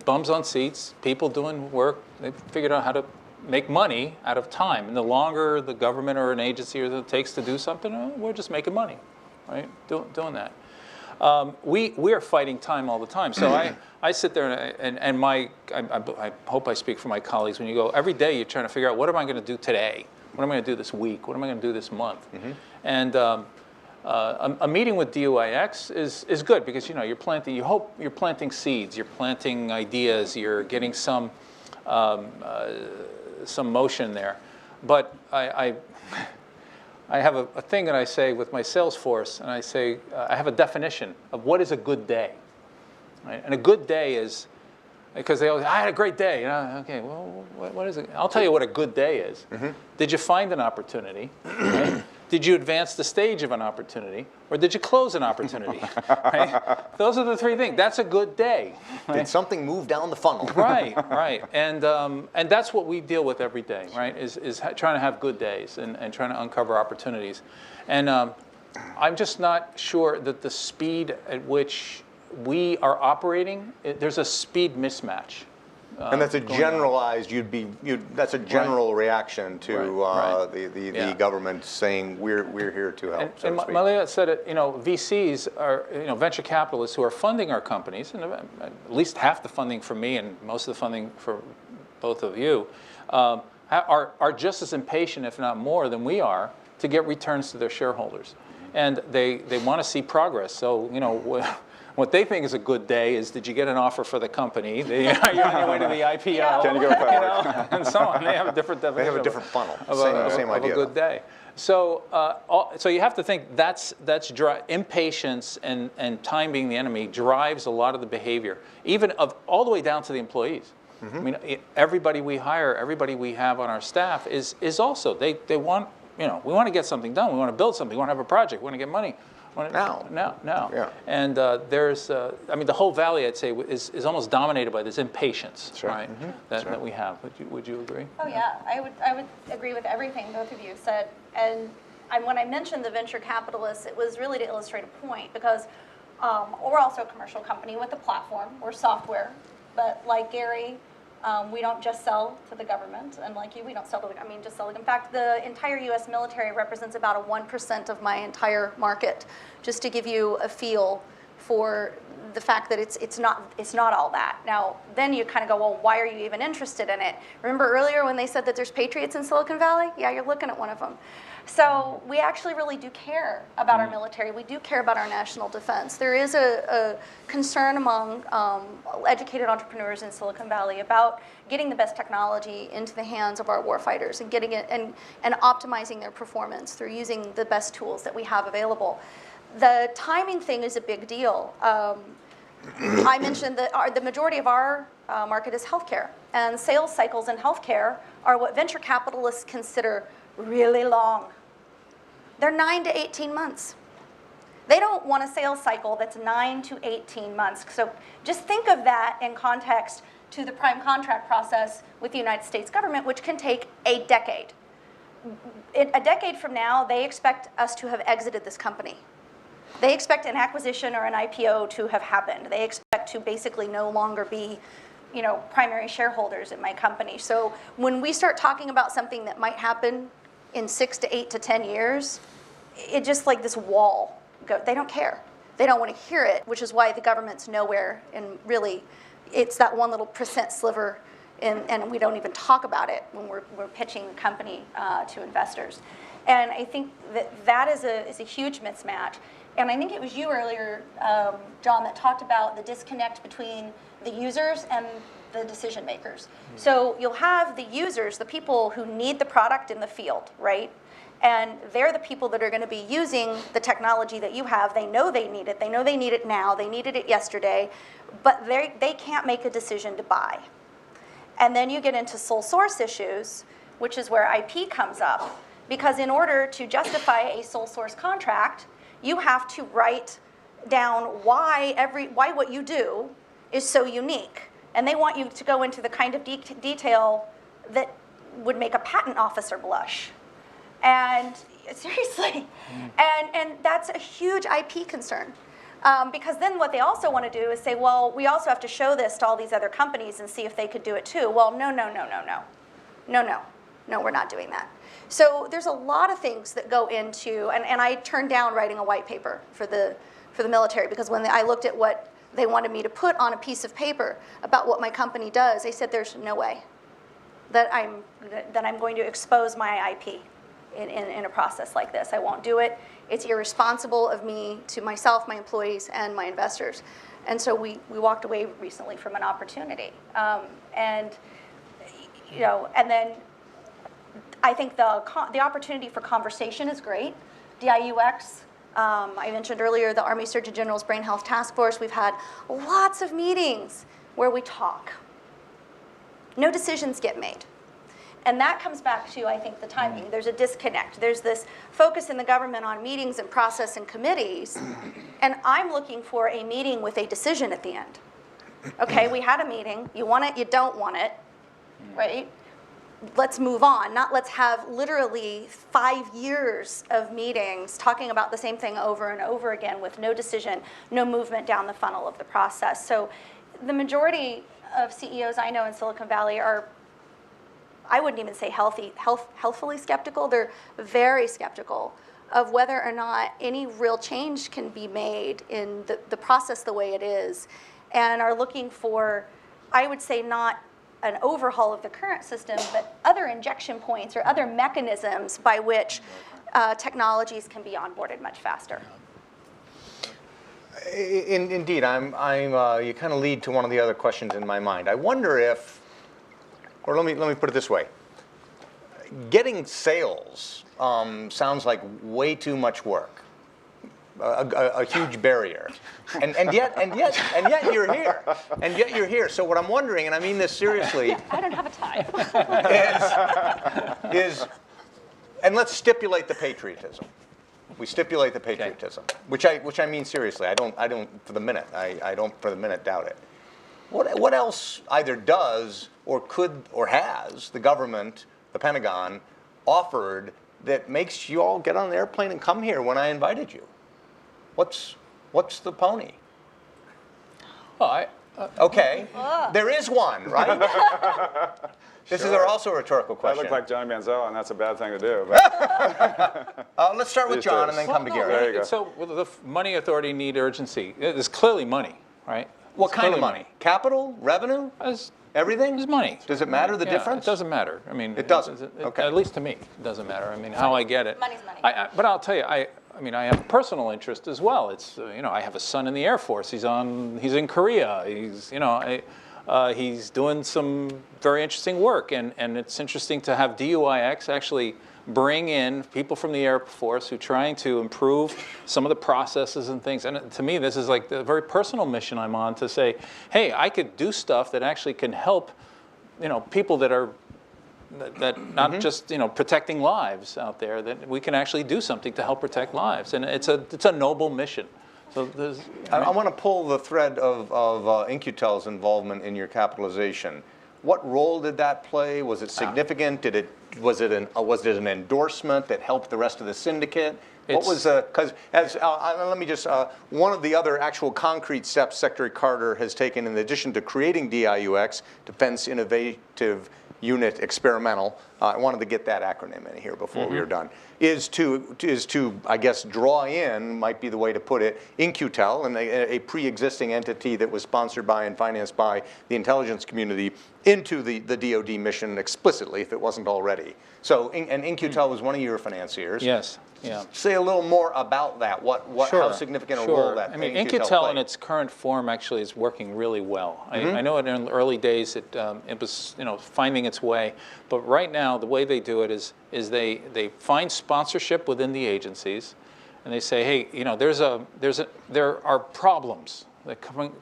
Speaker 5: bums on seats, people doing work, they've figured out how to make money out of time. And the longer the government or an agency or it takes to do something, we're just making money, right? Doing that. We are fighting time all the time. So I sit there and I hope I speak for my colleagues. When you go every day, you're trying to figure out what am I going to do today. What am I going to do this week? What am I going to do this month? And a meeting with DIUX is good because you're planting. You hope you're planting seeds. You're planting ideas. You're getting some motion there. But I have a thing that I say with my sales force, and I say I have a definition of what is a good day. Right? And a good day is. Because they always, I had a great day. Okay, well, what is it? I'll tell you what a good day is. Did you find an opportunity? Right? Did you advance the stage of an opportunity? Or did you close an opportunity? Right? Those are the 3 things. That's a good day. Right?
Speaker 3: Did something move down the funnel?
Speaker 5: Right. And that's what we deal with every day, right? Is trying to have good days and trying to uncover opportunities. And I'm just not sure that the speed at which we are operating, there's a speed mismatch.
Speaker 3: And that's a generalized. That's a general reaction to the government saying we're here to help.
Speaker 5: And Malia said it. VCs are venture capitalists who are funding our companies, and at least half the funding for me and most of the funding for both of you are just as impatient, if not more, than we are to get returns to their shareholders, and they want to see progress. So what they think is a good day is, did you get an offer for the company? You're on your way to the IPO.
Speaker 6: Can you go public?
Speaker 5: And so on. They have a different definition.
Speaker 3: They have a different funnel.
Speaker 5: Same idea. Of a good day. So you have to think that's impatience and time being the enemy drives a lot of the behavior, even all the way down to the employees. I mean, everybody we hire, everybody we have on our staff is also they want we want to get something done. We want to build something. We want to have a project. We want to get money. Now.
Speaker 3: Yeah.
Speaker 5: And there's, the whole valley, I'd say, is almost dominated by this impatience, right? That we have. Would you agree?
Speaker 4: Oh yeah, I would agree with everything both of you said. And when I mentioned the venture capitalists, it was really to illustrate a point because we're also a commercial company with a platform. We're software, but like Gary, we don't just sell to the government, and like you, we don't sell to just sell. In fact, the entire U.S. military represents about a 1% of my entire market, just to give you a feel for the fact that it's not all that. Now, then you kind of go, well, why are you even interested in it? Remember earlier when they said that there's patriots in Silicon Valley? Yeah, you're looking at one of them. So we actually really do care about our military. We do care about our national defense. There is a concern among educated entrepreneurs in Silicon Valley about getting the best technology into the hands of our warfighters and getting it and optimizing their performance through using the best tools that we have available. The timing thing is a big deal. I mentioned that the majority of our market is healthcare, and sales cycles in healthcare are what venture capitalists consider really long. They're 9 to 18 months. They don't want a sales cycle that's 9 to 18 months. So just think of that in context to the prime contract process with the United States government, which can take a decade. A decade from now, they expect us to have exited this company. They expect an acquisition or an IPO to have happened. They expect to basically no longer be, primary shareholders in my company. So when we start talking about something that might happen in 6 to 8 to 10 years, it just like this wall. They don't care. They don't want to hear it, which is why the government's nowhere. And really, it's that one little percent sliver, and we don't even talk about it when we're pitching the company to investors. And I think that is a huge mismatch. And I think it was you earlier, John, that talked about the disconnect between the users and the decision makers. So you'll have the users, the people who need the product in the field, right? And they're the people that are going to be using the technology that you have. They know they need it. They know they need it now. They needed it yesterday. But they can't make a decision to buy. And then you get into sole source issues, which is where IP comes up. Because in order to justify a sole source contract, you have to write down why what you do is so unique. And they want you to go into the kind of detail that would make a patent officer blush. And seriously, and that's a huge IP concern. Because then what they also want to do is say, well, we also have to show this to all these other companies and see if they could do it too. Well, no, we're not doing that. So there's a lot of things that go into, and I turned down writing a white paper for the military, because when I looked at what they wanted me to put on a piece of paper about what my company does, they said there's no way that I'm going to expose my IP in a process like this. I won't do it. It's irresponsible of me to myself, my employees, and my investors. And so we walked away recently from an opportunity. And then I think the opportunity for conversation is great. DIUX, I mentioned earlier the Army Surgeon General's Brain Health Task Force. We've had lots of meetings where we talk. No decisions get made. And that comes back to, I think, the timing. There's a disconnect. There's this focus in the government on meetings and process and committees. And I'm looking for a meeting with a decision at the end. Okay, we had a meeting. You want it, you don't want it, right? Let's move on. Not let's have literally 5 years of meetings talking about the same thing over and over again with no decision, no movement down the funnel of the process. So the majority of CEOs I know in Silicon Valley are, I wouldn't even say healthfully skeptical. They're very skeptical of whether or not any real change can be made in the process the way it is, and are looking for, I would say, not an overhaul of the current system, but other injection points or other mechanisms by which technologies can be onboarded much faster.
Speaker 1: Indeed, you kind of lead to one of the other questions in my mind. I wonder if, or let me put it this way. Getting sales sounds like way too much work, a huge barrier, and yet you're here, So what I'm wondering, and I mean this seriously,
Speaker 4: I don't have a tie.
Speaker 1: and let's stipulate the patriotism. We stipulate the patriotism, which I mean seriously. I don't for the minute doubt it. What else either does or could or has the government, the Pentagon, offered that makes you all get on an airplane and come here when I invited you? What's the pony?
Speaker 5: Well,
Speaker 3: Okay. There is one, right? This is also a rhetorical
Speaker 6: I
Speaker 3: question.
Speaker 6: look like Johnny Manziel, and that's a bad thing to do. But
Speaker 3: Let's start with
Speaker 6: These
Speaker 3: John
Speaker 6: days.
Speaker 3: and then come to Gary.
Speaker 6: There you go.
Speaker 5: So will the money authority need urgency? There's clearly money, right?
Speaker 3: What
Speaker 5: There's
Speaker 3: kind of
Speaker 5: clearly
Speaker 3: money? Capital? Revenue?
Speaker 5: There's
Speaker 3: Everything?
Speaker 5: money.
Speaker 3: Does it matter the
Speaker 5: Yeah,
Speaker 3: difference?
Speaker 5: It doesn't matter. I mean,
Speaker 3: It doesn't? Okay.
Speaker 5: At least to me, it doesn't matter. I mean, how I get it.
Speaker 4: Money's money.
Speaker 5: But I'll tell you, I mean, I have personal interest as well. It's you know, I have a son in the Air Force. He's in Korea. He's doing some very interesting work, and it's interesting to have DUIX actually bring in people from the Air Force who are trying to improve some of the processes and things. And to me, this is like the very personal mission I'm on to say, hey, I could do stuff that actually can help, you know, people that are not just, you know, protecting lives out there, that we can actually do something to help protect lives. And it's a noble mission. So there's,
Speaker 3: I want to pull the thread of In-Q-Tel's involvement in your capitalization. What role did that play? Was it significant? Was it an endorsement that helped the rest of the syndicate? What was because let me just one of the other actual concrete steps Secretary Carter has taken in addition to creating DIUX, Defense Innovative Unit Experimental. I wanted to get that acronym in here before we were done. Is to I guess draw in, might be the way to put it, In-Q-Tel, and a pre-existing entity that was sponsored by and financed by the intelligence community into the DoD mission explicitly, if it wasn't already. So, and In-Q-Tel was one of your financiers.
Speaker 5: yes. Yeah.
Speaker 3: Say a little more about that. How significant a role that
Speaker 5: I mean,
Speaker 3: In-Q-Tel
Speaker 5: In-Q-Tel in
Speaker 3: played.
Speaker 5: its current form actually is working really well. I know in the early days it was, you know, finding its way, but right now the way they do it is they find sponsorship within the agencies, and they say, hey, you know, there are problems.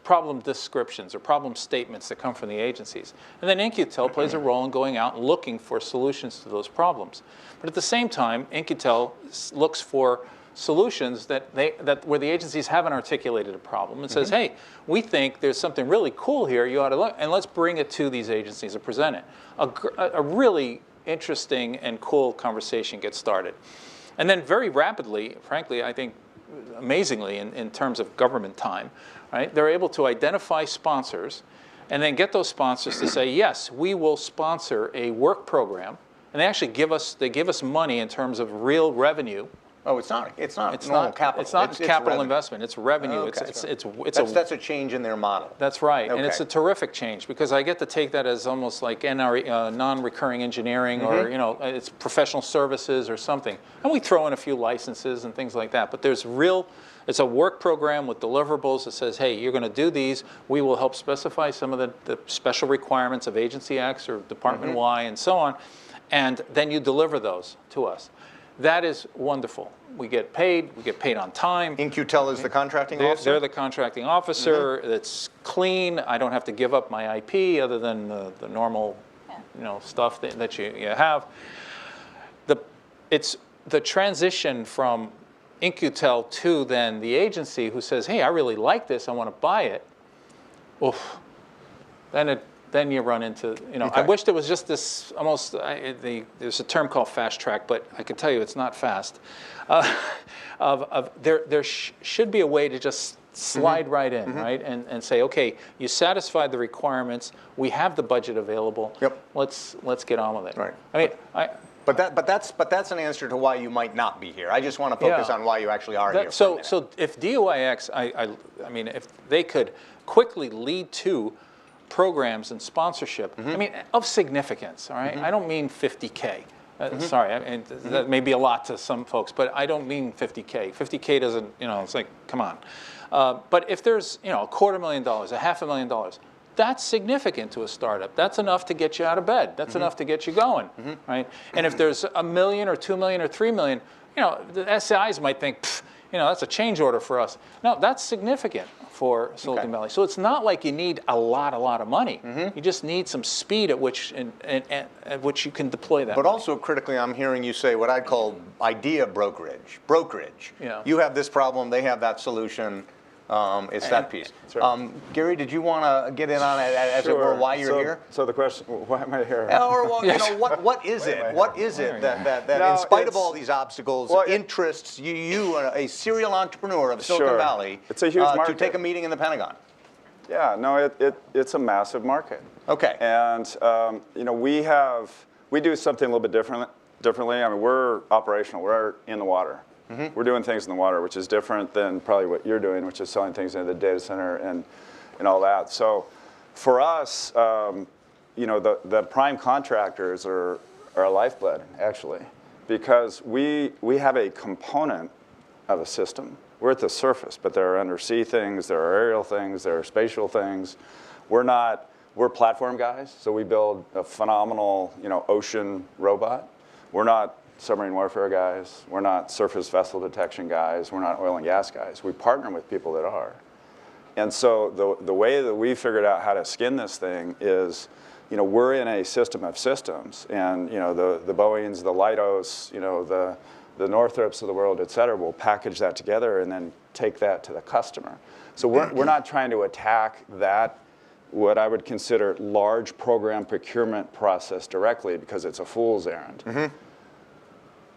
Speaker 5: Problem descriptions or problem statements that come from the agencies. And then In-Q-Tel plays a role in going out and looking for solutions to those problems. But at the same time, In-Q-Tel looks for solutions that where the agencies haven't articulated a problem and says, hey, we think there's something really cool here, you ought to look, and let's bring it to these agencies and present it. A really interesting and cool conversation gets started. And then very rapidly, frankly, I think amazingly in terms of government time, right? They're able to identify sponsors and then get those sponsors to say, yes, we will sponsor a work program. And they actually give us money in terms of real revenue.
Speaker 3: Oh, it's not normal capital.
Speaker 5: It's not capital
Speaker 3: revenue.
Speaker 5: investment. It's revenue.
Speaker 3: Okay.
Speaker 5: That's
Speaker 3: a change in their model.
Speaker 5: That's right, and it's
Speaker 3: Okay.
Speaker 5: a terrific change because I get to take that as almost like non-recurring engineering, or you know, it's professional services or something, and we throw in a few licenses and things like that. But there's real. It's a work program with deliverables that says, hey, you're going to do these. We will help specify some of the special requirements of Agency X or Department Y and so on, and then you deliver those to us. That is wonderful. We get paid on time.
Speaker 3: In-Q-Tel is the contracting officer?
Speaker 5: They're the contracting officer. It's clean. I don't have to give up my IP other than the normal, you know, stuff that you have. It's the transition from In-Q-Tel to then the agency who says, hey, I really like this. I want to buy it. Oof. Then you run into, you know,
Speaker 3: Okay.
Speaker 5: I wish there was just this almost, there's a term called fast track, but I can tell you it's not fast. There should be a way to just slide right in, right? And say, okay, you satisfied the requirements, we have the budget available.
Speaker 3: Yep.
Speaker 5: Let's get on with it.
Speaker 3: Right.
Speaker 5: I mean,
Speaker 3: But that's an answer to why you might not be here. I just want to focus on why you actually are here.
Speaker 5: So if DUIX, I mean, if they could quickly lead to programs and sponsorship, I mean, of significance, all right? I don't mean 50K. Sorry, I mean, that may be a lot to some folks, but I don't mean 50K. 50K doesn't, you know, it's like, come on. But if there's, you know, $250,000, $500,000, that's significant to a startup. That's enough to get you out of bed. That's enough to get you going, right? And if there's $1 million or $2 million or $3 million, you know, the SIs might think, you know, that's a change order for us. No, that's significant for Silicon Valley. So it's not like you need a lot of money. You just need some speed at which at which you can deploy that.
Speaker 3: But
Speaker 5: money.
Speaker 3: also critically, I'm hearing you say what I'd call idea brokerage.
Speaker 5: Yeah.
Speaker 3: You have this problem, they have that solution. It's that piece.
Speaker 6: right.
Speaker 3: Gary, did you want to get in on it, as it were, why you're here?
Speaker 6: So the question, why am I here?
Speaker 3: Or well, you know, what is it? What is it that
Speaker 6: No,
Speaker 3: in spite of
Speaker 6: it's-
Speaker 3: all these obstacles,
Speaker 6: well,
Speaker 3: interests you, a serial entrepreneur of Silicon
Speaker 6: Sure.
Speaker 3: Valley,
Speaker 6: It's a huge
Speaker 3: to
Speaker 6: market.
Speaker 3: take a meeting in the Pentagon?
Speaker 6: Yeah, no, it's a massive market.
Speaker 3: Okay.
Speaker 6: And you know, we do something a little bit differently. I mean, we're operational. We're in the water. We're doing things in the water, which is different than probably what you're doing, which is selling things into the data center and all that. So for us, you know, the prime contractors are a lifeblood, actually, because we have a component of a system. We're at the surface, but there are undersea things, there are aerial things, there are spatial things. We're platform guys, so we build a phenomenal, you know, ocean robot. We're not submarine warfare guys. We're not surface vessel detection guys. We're not oil and gas guys. We partner with people that are. And so the way that we figured out how to skin this thing is, you know, we're in a system of systems, and you know, the Boeings, the Leidos, you know, the Northrops of the world, et cetera, will package that together and then take that to the customer. So we're not trying to attack that, what I would consider large program procurement process directly, because it's a fool's errand.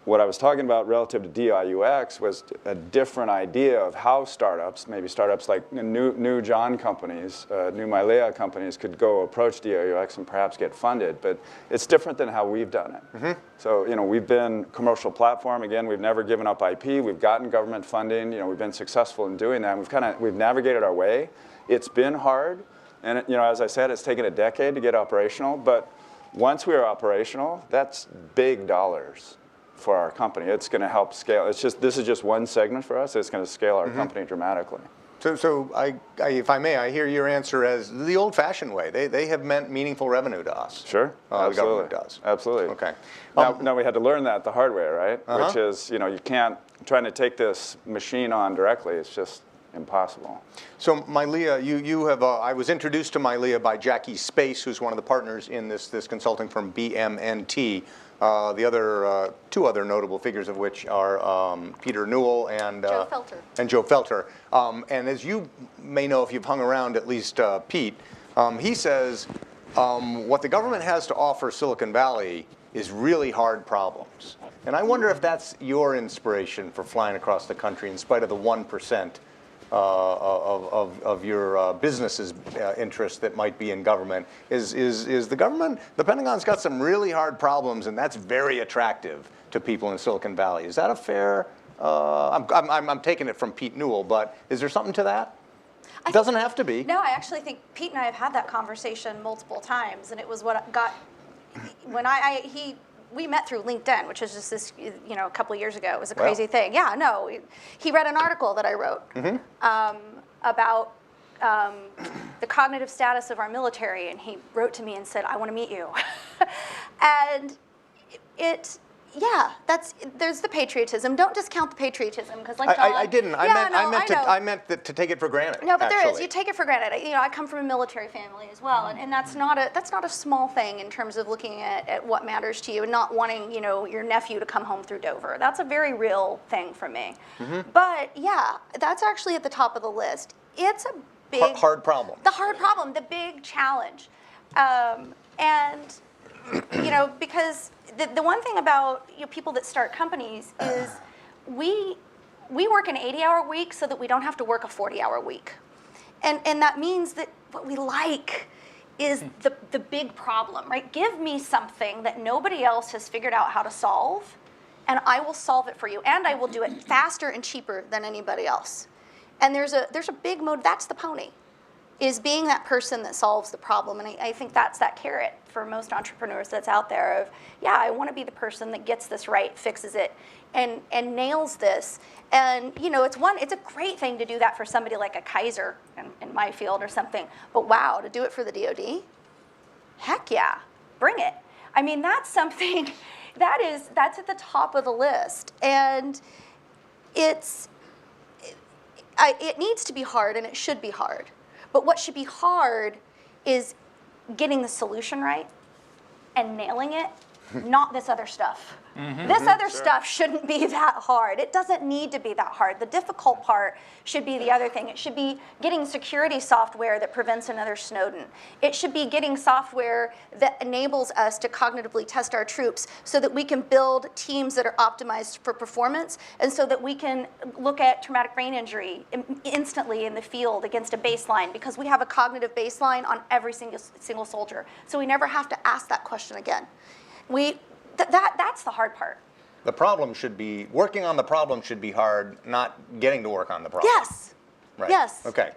Speaker 6: What I was talking about relative to DIUX was a different idea of how startups, maybe startups like new John companies, new Milea companies, could go approach DIUX and perhaps get funded. But it's different than how we've done it. So, you know, we've been commercial platform. Again, we've never given up IP. We've gotten government funding. You know, we've been successful in doing that. We've navigated our way. It's been hard, and you know, as I said, it's taken a decade to get operational. But once we are operational, that's big dollars for our company. It's going to help scale. This is just one segment for us. It's going to scale our company dramatically.
Speaker 3: So if I may, I hear your answer as the old-fashioned way. They have meant meaningful revenue to us.
Speaker 6: Sure,
Speaker 3: The government does.
Speaker 6: Absolutely.
Speaker 3: Okay.
Speaker 6: Now we had to learn that the hard way, right? Which is, you know, you can't, trying to take this machine on directly, it's just impossible.
Speaker 3: So Milea, you have, I was introduced to Milea by Jackie Space, who's one of the partners in this consulting firm, BMNT. The other two other notable figures of which are Peter Newell and
Speaker 4: Joe Felter.
Speaker 3: And Joe Felter. And as you may know, if you've hung around at least Pete, he says what the government has to offer Silicon Valley is really hard problems. And I wonder if that's your inspiration for flying across the country in spite of the 1% of your business's interest that might be in government. Is the government, the Pentagon's got some really hard problems, and that's very attractive to people in Silicon Valley. Is that a fair, I'm taking it from Pete Newell, but is there something to that? It doesn't have to be.
Speaker 4: No, I actually think Pete and I have had that conversation multiple times, and it was what got, when we met through LinkedIn, which is just this, you know, a couple of years ago. It was a crazy thing. Yeah, no, he read an article that I wrote about the cognitive status of our military, and he wrote to me and said, "I want to meet you." And there's the patriotism. Don't discount the patriotism, because like John,
Speaker 3: I didn't. I meant to take it for granted.
Speaker 4: No, but
Speaker 3: actually.
Speaker 4: there is. You take it for granted. You know, I come from a military family as well, and that's not a small thing in terms of looking at what matters to you and not wanting, you know, your nephew to come home through Dover. That's a very real thing for me. But yeah, that's actually at the top of the list. It's a big
Speaker 3: hard problem.
Speaker 4: The hard problem, the big challenge, and you know, because the one thing about, you know, people that start companies is we work an 80-hour week so that we don't have to work a 40-hour week. And that means that what we like is the big problem, right? Give me something that nobody else has figured out how to solve, and I will solve it for you, and I will do it faster and cheaper than anybody else. And there's a big mode, that's the pony, is being that person that solves the problem. And I think that's that carrot for most entrepreneurs that's out there of, yeah, I want to be the person that gets this right, fixes it, and nails this. And you know, it's a great thing to do that for somebody like a Kaiser in my field or something. But wow, to do it for the DoD? Heck yeah, bring it. I mean, that's something that's at the top of the list. And it needs to be hard, and it should be hard. But what should be hard is getting the solution right and nailing it not this other stuff. This other stuff shouldn't be that hard. It doesn't need to be that hard. The difficult part should be the other thing. It should be getting security software that prevents another Snowden. It should be getting software that enables us to cognitively test our troops so that we can build teams that are optimized for performance, and so that we can look at traumatic brain injury instantly in the field against a baseline, because we have a cognitive baseline on every single soldier. So we never have to ask that question again. That's the hard part.
Speaker 1: The problem should be, working on the problem should be hard, not getting to work on the problem.
Speaker 4: Yes.
Speaker 1: Right.
Speaker 4: Yes.
Speaker 1: Okay.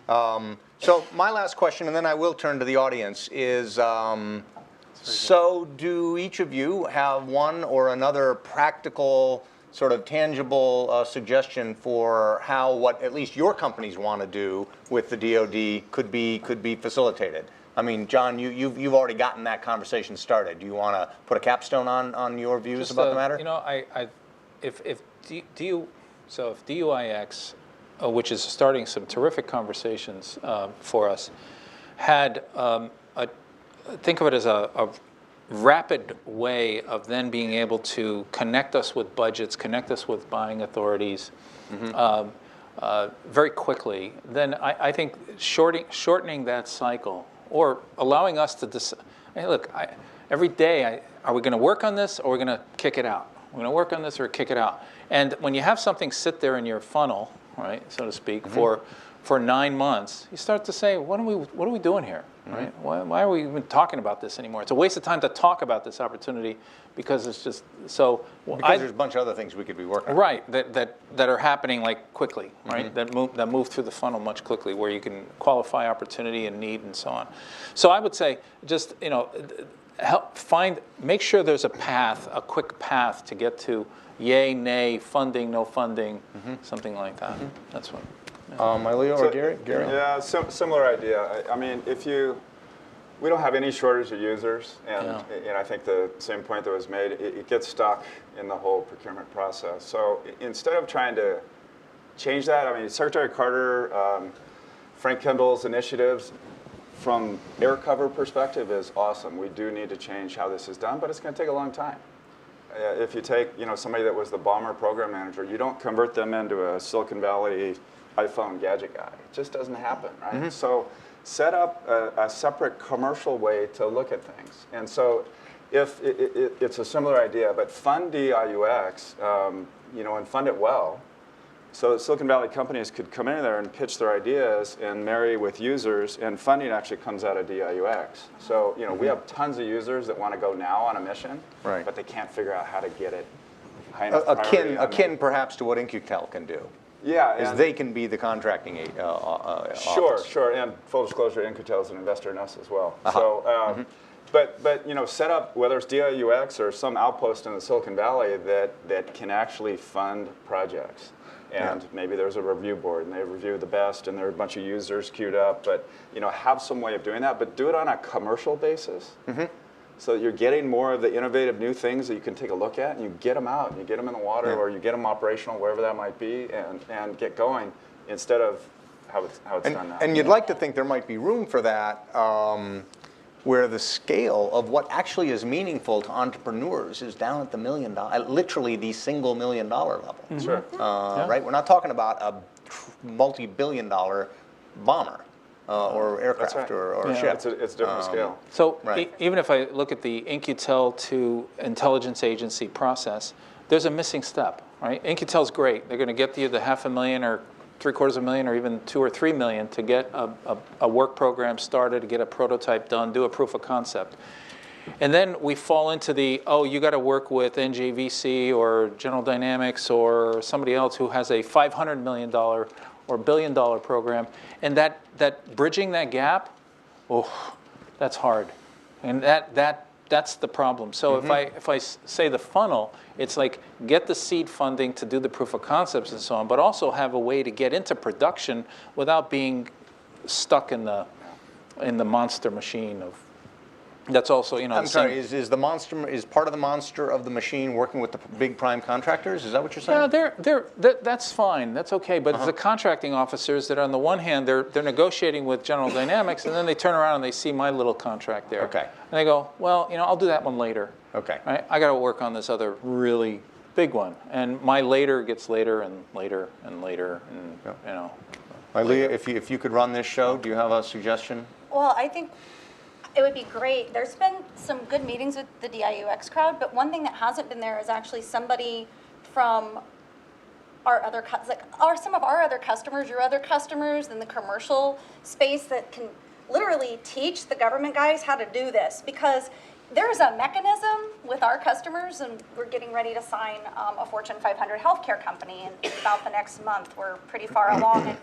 Speaker 1: So my last question, and then I will turn to the audience, is so do each of you have one or another practical, sort of tangible suggestion for how what at least your companies want to do with the DoD could be facilitated? I mean, John, you've already gotten that conversation started. Do you want to put a capstone on your views about the matter?
Speaker 5: You know, if DUIX, which is starting some terrific conversations for us, had think of it as a rapid way of then being able to connect us with budgets, connect us with buying authorities very quickly, then I think shortening that cycle, or allowing us to decide, hey, look, every day, are we going to work on this, or are we going to kick it out? We're going to work on this or kick it out. And when you have something sit there in your funnel, right, so to speak, for 9 months, you start to say, what are we doing here? Right? Why are we even talking about this anymore? It's a waste of time to talk about this opportunity, because it's just so.
Speaker 1: Because there's a bunch of other things we could be working on.
Speaker 5: Right, that are happening like quickly, right? That move through the funnel much quickly, where you can qualify opportunity and need and so on. So I would say, just make sure there's a path, a quick path to get to yay, nay, funding, no funding, something like that. That's what.
Speaker 1: Leo or Gary?
Speaker 6: Yeah, similar idea. I mean, we don't have any shortage of users, and I think the same point that was made, it gets stuck in the whole procurement process. So instead of trying to change that, I mean, Secretary Carter, Frank Kendall's initiatives from air cover perspective is awesome. We do need to change how this is done, but it's going to take a long time. If you take somebody that was the bomber program manager, you don't convert them into a Silicon Valley iPhone gadget guy. It just doesn't happen, right? So set up a separate commercial way to look at things. And so if it's a similar idea, but fund DIUX, and fund it well, so that Silicon Valley companies could come in there and pitch their ideas and marry with users, and funding actually comes out of DIUX. So we have tons of users that want to go now on a mission,
Speaker 1: right,
Speaker 6: but they can't figure out how to get it high enough priority.
Speaker 1: Akin perhaps to what InQtel can do.
Speaker 6: Yeah,
Speaker 1: is they can be the contracting office.
Speaker 6: Sure, and full disclosure, InQtel is an investor in us as well. So, but set up, whether it's DIUX or some outpost in the Silicon Valley that can actually fund projects. And maybe there's a review board, and they review the best, and there are a bunch of users queued up. But have some way of doing that, but do it on a commercial basis. So that you're getting more of the innovative new things that you can take a look at, and you get them out, and you get them in the water, or you get them operational, wherever that might be, and get going, instead of how it's done now.
Speaker 1: And you'd like to think there might be room for that, where the scale of what actually is meaningful to entrepreneurs is down at the $1 million, literally the single $1 million level.
Speaker 6: Sure.
Speaker 1: Right? We're not talking about a multi-billion-dollar bomber. Or aircraft, or a ship.
Speaker 6: It's a different scale.
Speaker 5: So even if I look at the InQtel to intelligence agency process, there's a missing step, right? InQtel's great. They're going to get you the $500,000 or $750,000 or even $2 or $3 million to get a work program started, to get a prototype done, do a proof of concept. And then we fall into you got to work with NJVC or General Dynamics or somebody else who has a $500 million or $1 billion program, and that bridging that gap, that's hard, and that's the problem. So if I say the funnel, it's like get the seed funding to do the proof of concepts and so on, but also have a way to get into production without being stuck in the monster machine of That's also, you know,
Speaker 3: I'm
Speaker 5: the
Speaker 3: sorry,
Speaker 5: same-
Speaker 3: is the monster, is part of the monster of the machine working with the big prime contractors? Is that what you're saying?
Speaker 5: Yeah, that's fine. That's okay. But it's the contracting officers that, on the one hand, they're negotiating with General Dynamics, and then they turn around and they see my little contract there.
Speaker 3: Okay.
Speaker 5: And they go, well, you know, I'll do that one later.
Speaker 3: Okay.
Speaker 5: Right? I got to work on this other really big one, and my later gets later and later and later, and you know.
Speaker 3: Leah, if you could run this show, do you have a suggestion?
Speaker 4: Well, I think it would be great. There's been some good meetings with the DIUX crowd, but one thing that hasn't been there is actually somebody from our other, some of our other customers, your other customers in the commercial space that can literally teach the government guys how to do this, because there's a mechanism with our customers, and we're getting ready to sign a Fortune 500 healthcare company in about the next month. We're pretty far along. And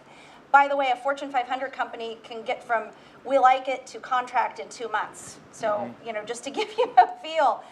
Speaker 4: by the way, a Fortune 500 company can get from we like it to contract in 2 months. So, you know, just to give you a feel.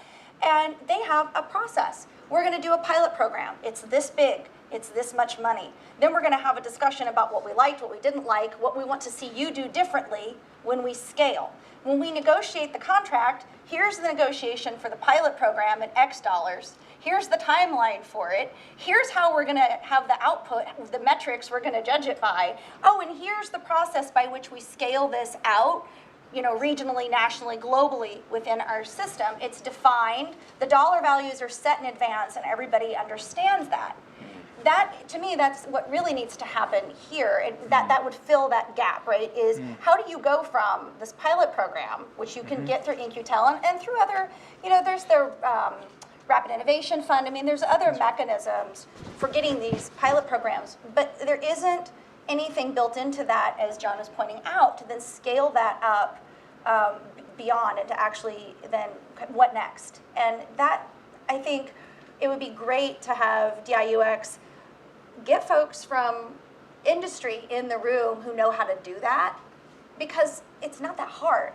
Speaker 4: And they have a process. We're going to do a pilot program. It's this big. It's this much money. Then we're going to have a discussion about what we liked, what we didn't like, what we want to see you do differently when we scale. When we negotiate the contract, here's the negotiation for the pilot program at X dollars. Here's the timeline for it. Here's how we're going to have the output, the metrics we're going to judge it by. Oh, and here's the process by which we scale this out, you know, regionally, nationally, globally within our system. It's defined. The dollar values are set in advance, and everybody understands that. That, to me, that's what really needs to happen here. And that would fill that gap, right? Is how do you go from this pilot program, which you can get through InQtel and through other, you know, there's their Rapid Innovation Fund. I mean, there's other mechanisms for getting these pilot programs, but there isn't anything built into that, as John was pointing out, to then scale that up beyond and to actually then what next? And that, I think, it would be great to have DIUX get folks from industry in the room who know how to do that, because it's not that hard.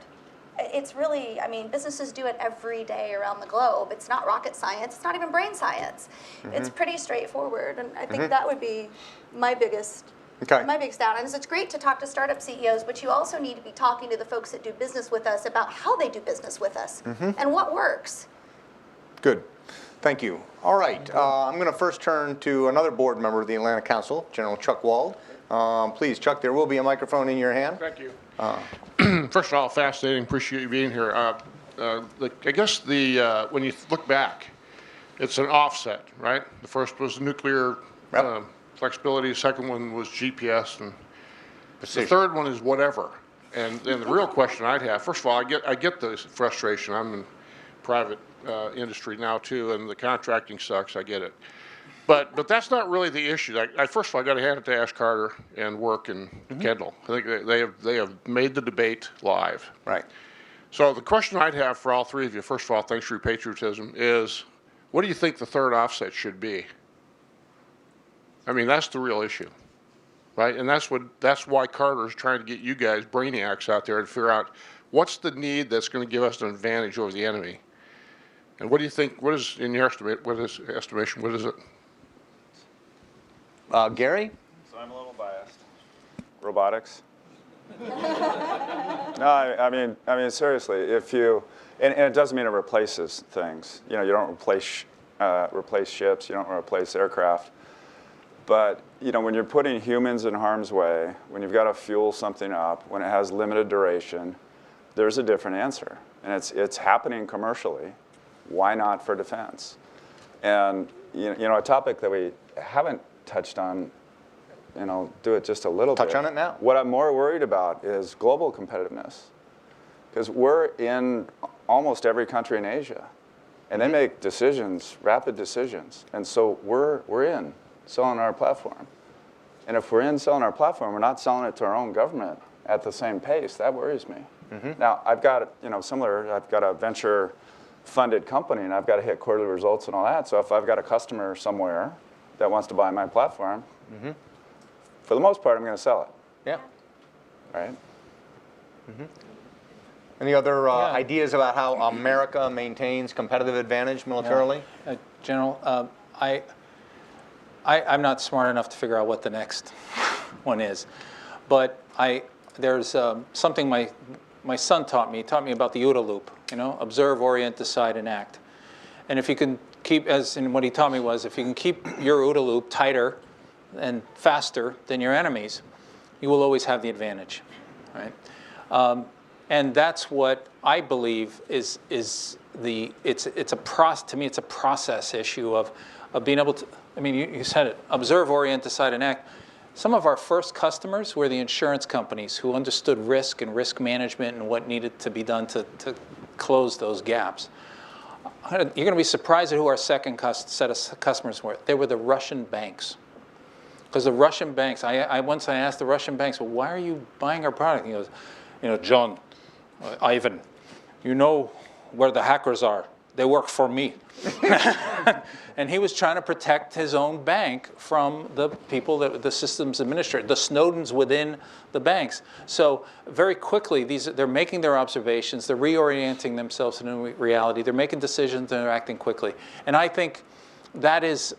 Speaker 4: It's really, I mean, businesses do it every day around the globe. It's not rocket science. It's not even brain science. It's pretty straightforward, and I think that would be my biggest add-on. It's great to talk to startup CEOs, but you also need to be talking to the folks that do business with us about how they do business with us and what works.
Speaker 3: Good. Thank you. All right. I'm going to first turn to another board member of the Atlanta Council, General Chuck Wald. Please, Chuck, there will be a microphone in your hand.
Speaker 7: Thank you. First of all, fascinating. Appreciate you being here. I guess when you look back, it's an offset, right? The first was nuclear flexibility. The second one was GPS, and the third one is whatever. And the real question I'd have, first of all, I get the frustration. I'm in private industry now too, and the contracting sucks. I get it, but that's not really the issue. First of all, I got to hand it to Ash Carter and Work and Kendall. I think they have made the debate live.
Speaker 3: Right.
Speaker 7: So the question I'd have for all three of you, first of all, thanks for your patriotism, is what do you think the third offset should be? I mean, that's the real issue, right? And that's why Carter's trying to get you guys brainiacs out there to figure out what's the need that's going to give us an advantage over the enemy. And what do you think? What is, in your estimation? What is it?
Speaker 3: Gary?
Speaker 6: So I'm a little biased. Robotics. No, I mean seriously. If you and it doesn't mean it replaces things. You know, you don't replace ships. You don't replace aircraft. But you know, when you're putting humans in harm's way, when you've got to fuel something up, when it has limited duration, there's a different answer, and it's happening commercially. Why not for defense? And you know, a topic that we haven't touched on, you know, do it just a little bit.
Speaker 3: Touch on it now.
Speaker 6: What I'm more worried about is global competitiveness, because we're in almost every country in Asia, and they make decisions, rapid decisions, and so we're in selling our platform. And if we're in selling our platform, we're not selling it to our own government at the same pace. That worries me. Now, I've got, you know, I've got a venture-funded company, and I've got to hit quarterly results and all that. So if I've got a customer somewhere that wants to buy my platform, for the most part, I'm going to sell it.
Speaker 3: Yeah.
Speaker 6: Right?
Speaker 3: Any other ideas about how America maintains competitive advantage militarily?
Speaker 5: General, I'm not smart enough to figure out what the next one is, but there's something my son taught me about the OODA loop, observe, orient, decide, and act. And if you can keep, as in what he taught me was, if you can keep your OODA loop tighter and faster than your enemies, you will always have the advantage, right? And that's what I believe is to me, it's a process issue of being able to, I mean, you said it, observe, orient, decide, and act. Some of our first customers were the insurance companies who understood risk and risk management and what needed to be done to close those gaps. You're going to be surprised at who our second set of customers were. They were the Russian banks. Because the Russian banks, once I asked the Russian banks, well, why are you buying our product? And he goes, John, Ivan, you know where the hackers are. They work for me. And he was trying to protect his own bank from the people, the systems administrator, the Snowdens within the banks. So very quickly, they're making their observations, they're reorienting themselves to new reality, they're making decisions, they're acting quickly. And I think that is,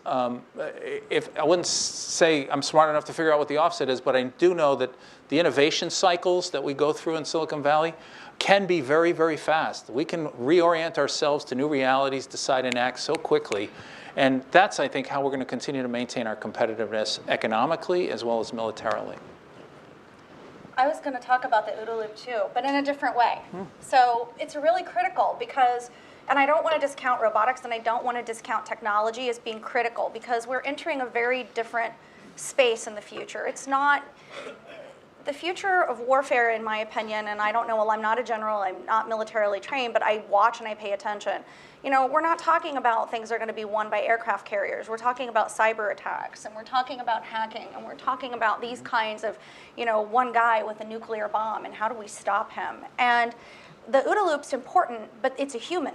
Speaker 5: if I wouldn't say I'm smart enough to figure out what the offset is, but I do know that the innovation cycles that we go through in Silicon Valley can be very, very fast. We can reorient ourselves to new realities, decide and act so quickly. And that's, I think, how we're going to continue to maintain our competitiveness economically as well as militarily.
Speaker 4: I was going to talk about the OODA loop too, but in a different way. So it's really critical because, and I don't want to discount robotics and I don't want to discount technology as being critical because we're entering a very different space in the future. It's not, the future of warfare, in my opinion, and I don't know, well, I'm not a general, I'm not militarily trained, but I watch and I pay attention. We're not talking about things that are going to be won by aircraft carriers. We're talking about cyber attacks, and we're talking about hacking, and we're talking about these kinds of, one guy with a nuclear bomb, and how do we stop him? And the OODA loop's important, but it's a human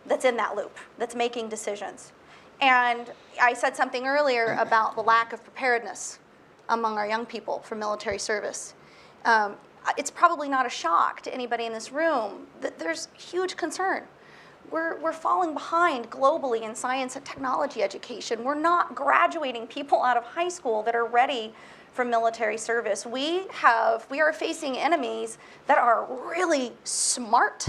Speaker 4: that's in that loop, that's making decisions. And I said something earlier about the lack of preparedness among our young people for military service. It's probably not a shock to anybody in this room that there's huge concern. We're falling behind globally in science and technology education. We're not graduating people out of high school that are ready for military service. We are facing enemies that are really smart.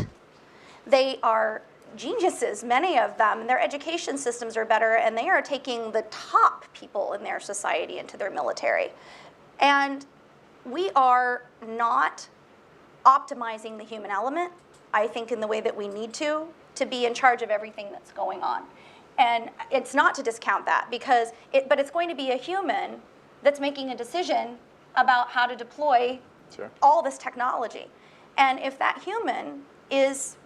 Speaker 4: They are geniuses, many of them. Their education systems are better, and they are taking the top people in their society into their military. And we are not optimizing the human element, I think, in the way that we need to be in charge of everything that's going on. And it's not to discount that, but it's going to be a human that's making a decision about how to deploy all this technology. And if that human is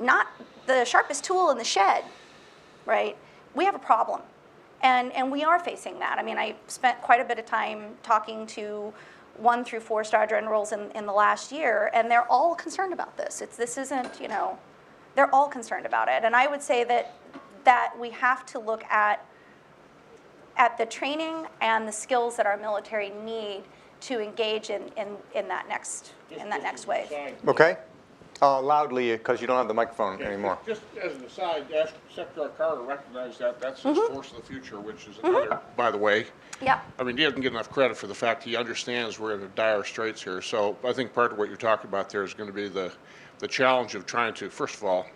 Speaker 4: not the sharpest tool in the shed, right, we have a problem. And we are facing that. I mean, I spent quite a bit of time talking to 1 through 4-star generals in the last year, and they're all concerned about this. This isn't, they're all concerned about it. And I would say that we have to look at the training and the skills that our military need to engage in that next wave.
Speaker 1: Okay. Loudly, because you don't have the microphone anymore.
Speaker 7: Just as an aside, ask Secretary Carter to recognize that that's his force of the future, which is another, by the way.
Speaker 4: Yeah.
Speaker 7: I mean, he doesn't get enough credit for the fact he understands we're in a dire straits here. So I think part of what you're talking about there is going to be the challenge of trying to, first of all,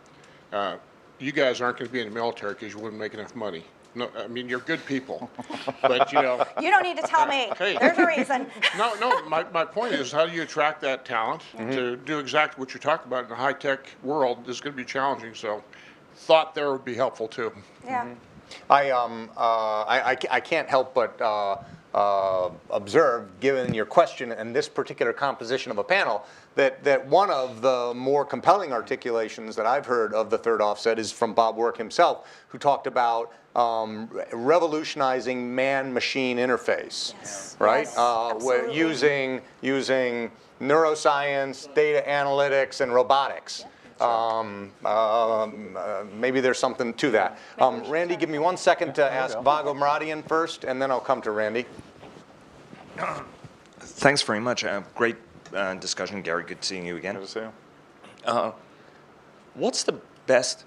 Speaker 7: you guys aren't going to be in the military because you wouldn't make enough money. No, I mean, you're good people, but
Speaker 4: You don't need to tell me.
Speaker 7: Hey.
Speaker 4: There's a reason.
Speaker 7: No, my point is, how do you attract that talent to do exactly what you're talking about in a high-tech world is going to be challenging, so thought there would be helpful too.
Speaker 4: Yeah.
Speaker 1: I can't help but observe, given your question and this particular composition of a panel, that one of the more compelling articulations that I've heard of the third offset is from Bob Work himself, who talked about revolutionizing man-machine interface,
Speaker 4: Yes.
Speaker 1: right?
Speaker 4: Yes, absolutely.
Speaker 1: Using neuroscience, data analytics, and robotics. Maybe there's something to that. Randy, give me 1 second to ask Vago Muradian first, and then I'll come to Randy.
Speaker 8: Thanks very much. Great discussion, Gary. Good seeing you again.
Speaker 6: Good to see you.
Speaker 8: What's the best?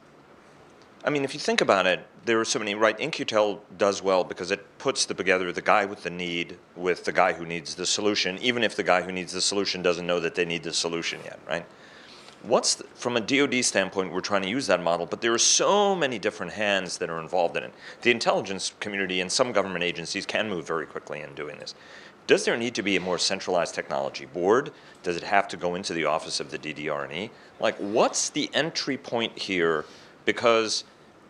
Speaker 8: I mean, if you think about it, there are so many, right? In-Q-Tel does well because it puts together the guy with the need with the guy who needs the solution, even if the guy who needs the solution doesn't know that they need the solution yet, right? from a DoD standpoint, we're trying to use that model, but there are so many different hands that are involved in it. The intelligence community and some government agencies can move very quickly in doing this. Does there need to be a more centralized technology board? Does it have to go into the office of the DDR&E? Like, what's the entry point here? Because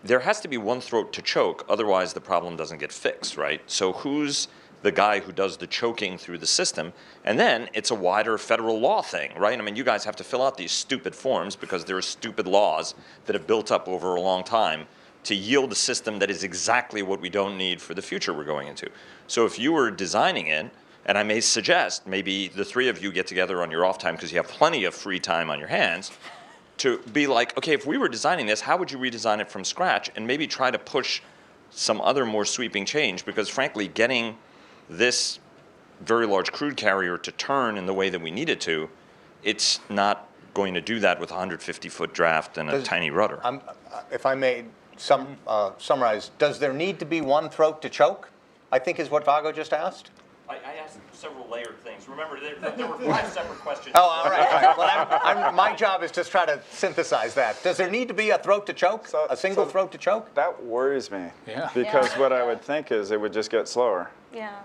Speaker 8: there has to be one throat to choke, otherwise the problem doesn't get fixed, right? So who's the guy who does the choking through the system? And then it's a wider federal law thing, right? I mean, you guys have to fill out these stupid forms because there are stupid laws that have built up over a long time to yield a system that is exactly what we don't need for the future we're going into. So if you were designing it, and I may suggest maybe the three of you get together on your off time because you have plenty of free time on your hands, to be like, okay, if we were designing this, how would you redesign it from scratch, and maybe try to push some other more sweeping change? Because frankly, getting this very large crude carrier to turn in the way that we need it to, it's not going to do that with a 150-foot draft and a tiny rudder.
Speaker 3: If I may summarize, does there need to be one throat to choke? I think is what Vago just asked.
Speaker 8: I asked several layered things. Remember, there were 5 separate questions.
Speaker 3: Oh, all right. Well, my job is just try to synthesize that. Does there need to be a throat to choke? A single throat to choke?
Speaker 6: That worries me.
Speaker 2: Yeah.
Speaker 6: Because what I would think is it would just get slower.
Speaker 4: Yeah.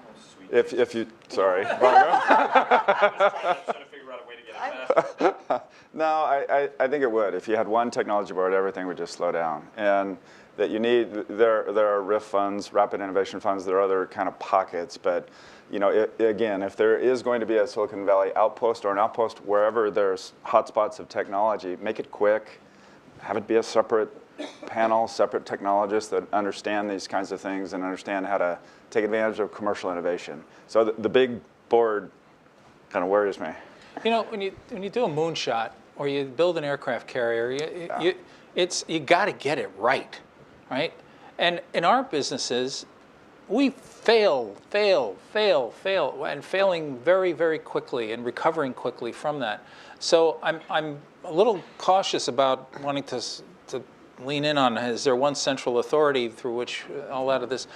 Speaker 6: If you, sorry. Vago?
Speaker 8: I was trying to figure out a way to get it faster.
Speaker 6: No, I think it would. If you had one technology board, everything would just slow down. And that you need, there are RIF funds, rapid innovation funds, there are other kind of pockets, but you know, again, if there is going to be a Silicon Valley outpost or an outpost wherever there's hotspots of technology, make it quick, have it be a separate panel, separate technologists that understand these kinds of things and understand how to take advantage of commercial innovation. So the big board kind of worries me.
Speaker 5: You know, when you do a moonshot or you build an aircraft carrier, you got to get it right, right? And in our businesses, we fail, and failing very, very quickly and recovering quickly from that. So I'm a little cautious about wanting to lean in on, is there one central authority through which all out of this?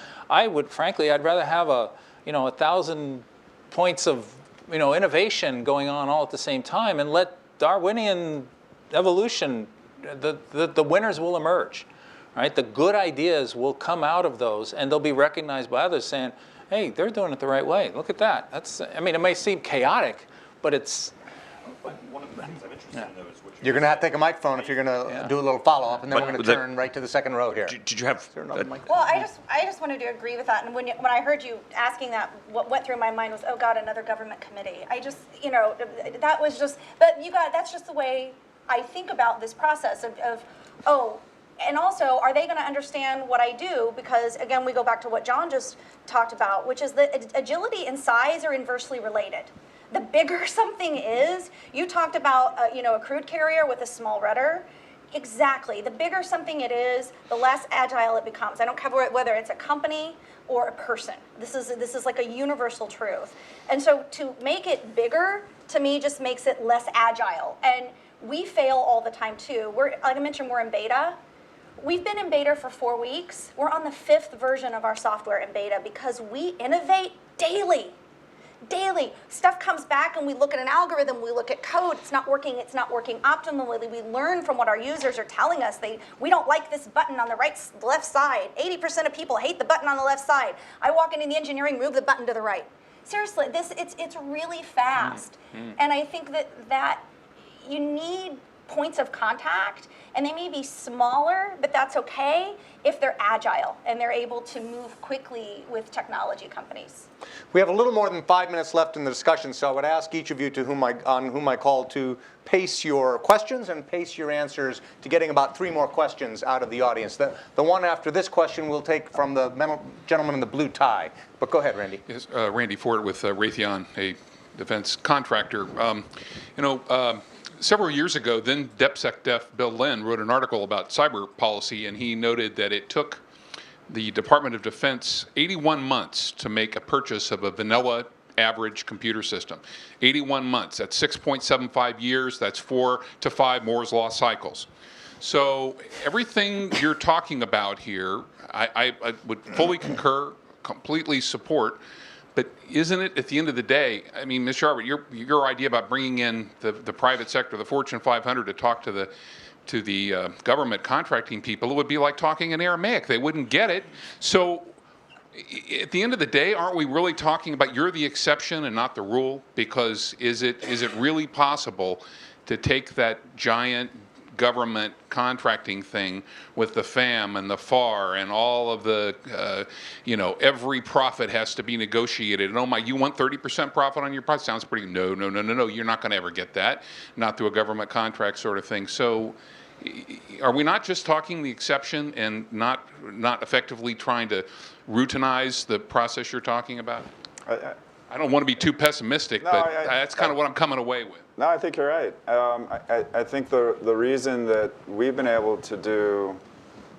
Speaker 5: Frankly, I'd rather have 1,000 points of innovation going on all at the same time, and let Darwinian evolution, the winners will emerge. Right? The good ideas will come out of those, and they'll be recognized by others saying, hey, they're doing it the right way. Look at that. I mean, it may seem chaotic, but it's...
Speaker 8: One of the things I'm interested in, though, is what
Speaker 3: You're going to have to take a microphone if you're going to do a little follow-up, and then we're going to turn right to the second row here.
Speaker 8: Did you have...
Speaker 4: Well, I just wanted to agree with that. And when I heard you asking that, what went through my mind was, oh God, another government committee. I just, that was just, but that's just the way I think about this process of and also, are they going to understand what I do? Because again, we go back to what John just talked about, which is that agility and size are inversely related. The bigger something is, you talked about a crude carrier with a small rudder. Exactly. The bigger something it is, the less agile it becomes. I don't care whether it's a company or a person. This is like a universal truth. And so to make it bigger, to me, just makes it less agile. And we fail all the time too. Like I mentioned, we're in beta. We've been in beta for 4 weeks. We're on the 5th version of our software in beta because we innovate daily. Daily. Stuff comes back and we look at an algorithm, we look at code, it's not working optimally. We learn from what our users are telling us. We don't like this button on the left side. 80% of people hate the button on the left side. I walk into the engineering, move the button to the right. Seriously, it's really fast. And I think that you need points of contact, and they may be smaller, but that's okay if they're agile and they're able to move quickly with technology companies.
Speaker 3: We have a little more than 5 minutes left in the discussion, so I would ask each of you on whom I call to pace your questions and pace your answers to getting about 3 more questions out of the audience. The one after this question we'll take from the gentleman in the blue tie. But go ahead, Randy.
Speaker 9: Yes, Randy Ford with Raytheon, a defense contractor. Several years ago, then DepSecDef Bill Lynn wrote an article about cyber policy, and he noted that it took the Department of Defense 81 months to make a purchase of a vanilla average computer system. 81 months, that's 6.75 years, that's 4 to 5 Moore's Law cycles. So everything you're talking about here, I would fully concur, completely support, But isn't it, at the end of the day, I mean, Ms. Sharp, your idea about bringing in the private sector, the Fortune 500, to talk to the government contracting people, it would be like talking in Aramaic. They wouldn't get it. So at the end of the day, aren't we really talking about you're the exception and not the rule? Because is it really possible to take that giant government contracting thing with the FAM and the FAR and all of the, every profit has to be negotiated. And oh my, you want 30% profit on your price? Sounds pretty, no, you're not going to ever get that, not through a government contract sort of thing. So are we not just talking the exception and not effectively trying to routinize the process you're talking about? I don't want to be too pessimistic,
Speaker 6: No,
Speaker 9: but that's kind of what I'm coming away with.
Speaker 6: No, I think you're right. I think the reason that we've been able to do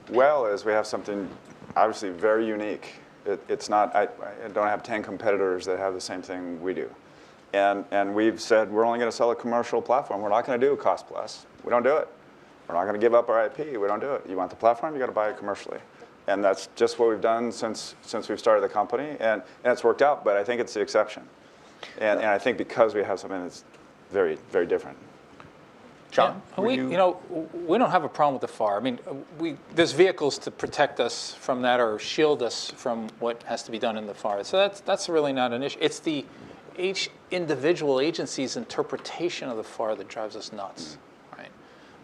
Speaker 6: well is we have something obviously very unique. It's not, I don't have 10 competitors that have the same thing we do. And we've said we're only going to sell a commercial platform. We're not going to do cost plus. We don't do it. We're not going to give up our IP. We don't do it. You want the platform, you got to buy it commercially. And that's just what we've done since we've started the company. And it's worked out, but I think it's the exception. And I think because we have something that's very, very different.
Speaker 3: John?
Speaker 5: We don't have a problem with the FAR. I mean, there's vehicles to protect us from that or shield us from what has to be done in the FAR. So that's really not an issue. It's each individual agency's interpretation of the FAR that drives us nuts. Right?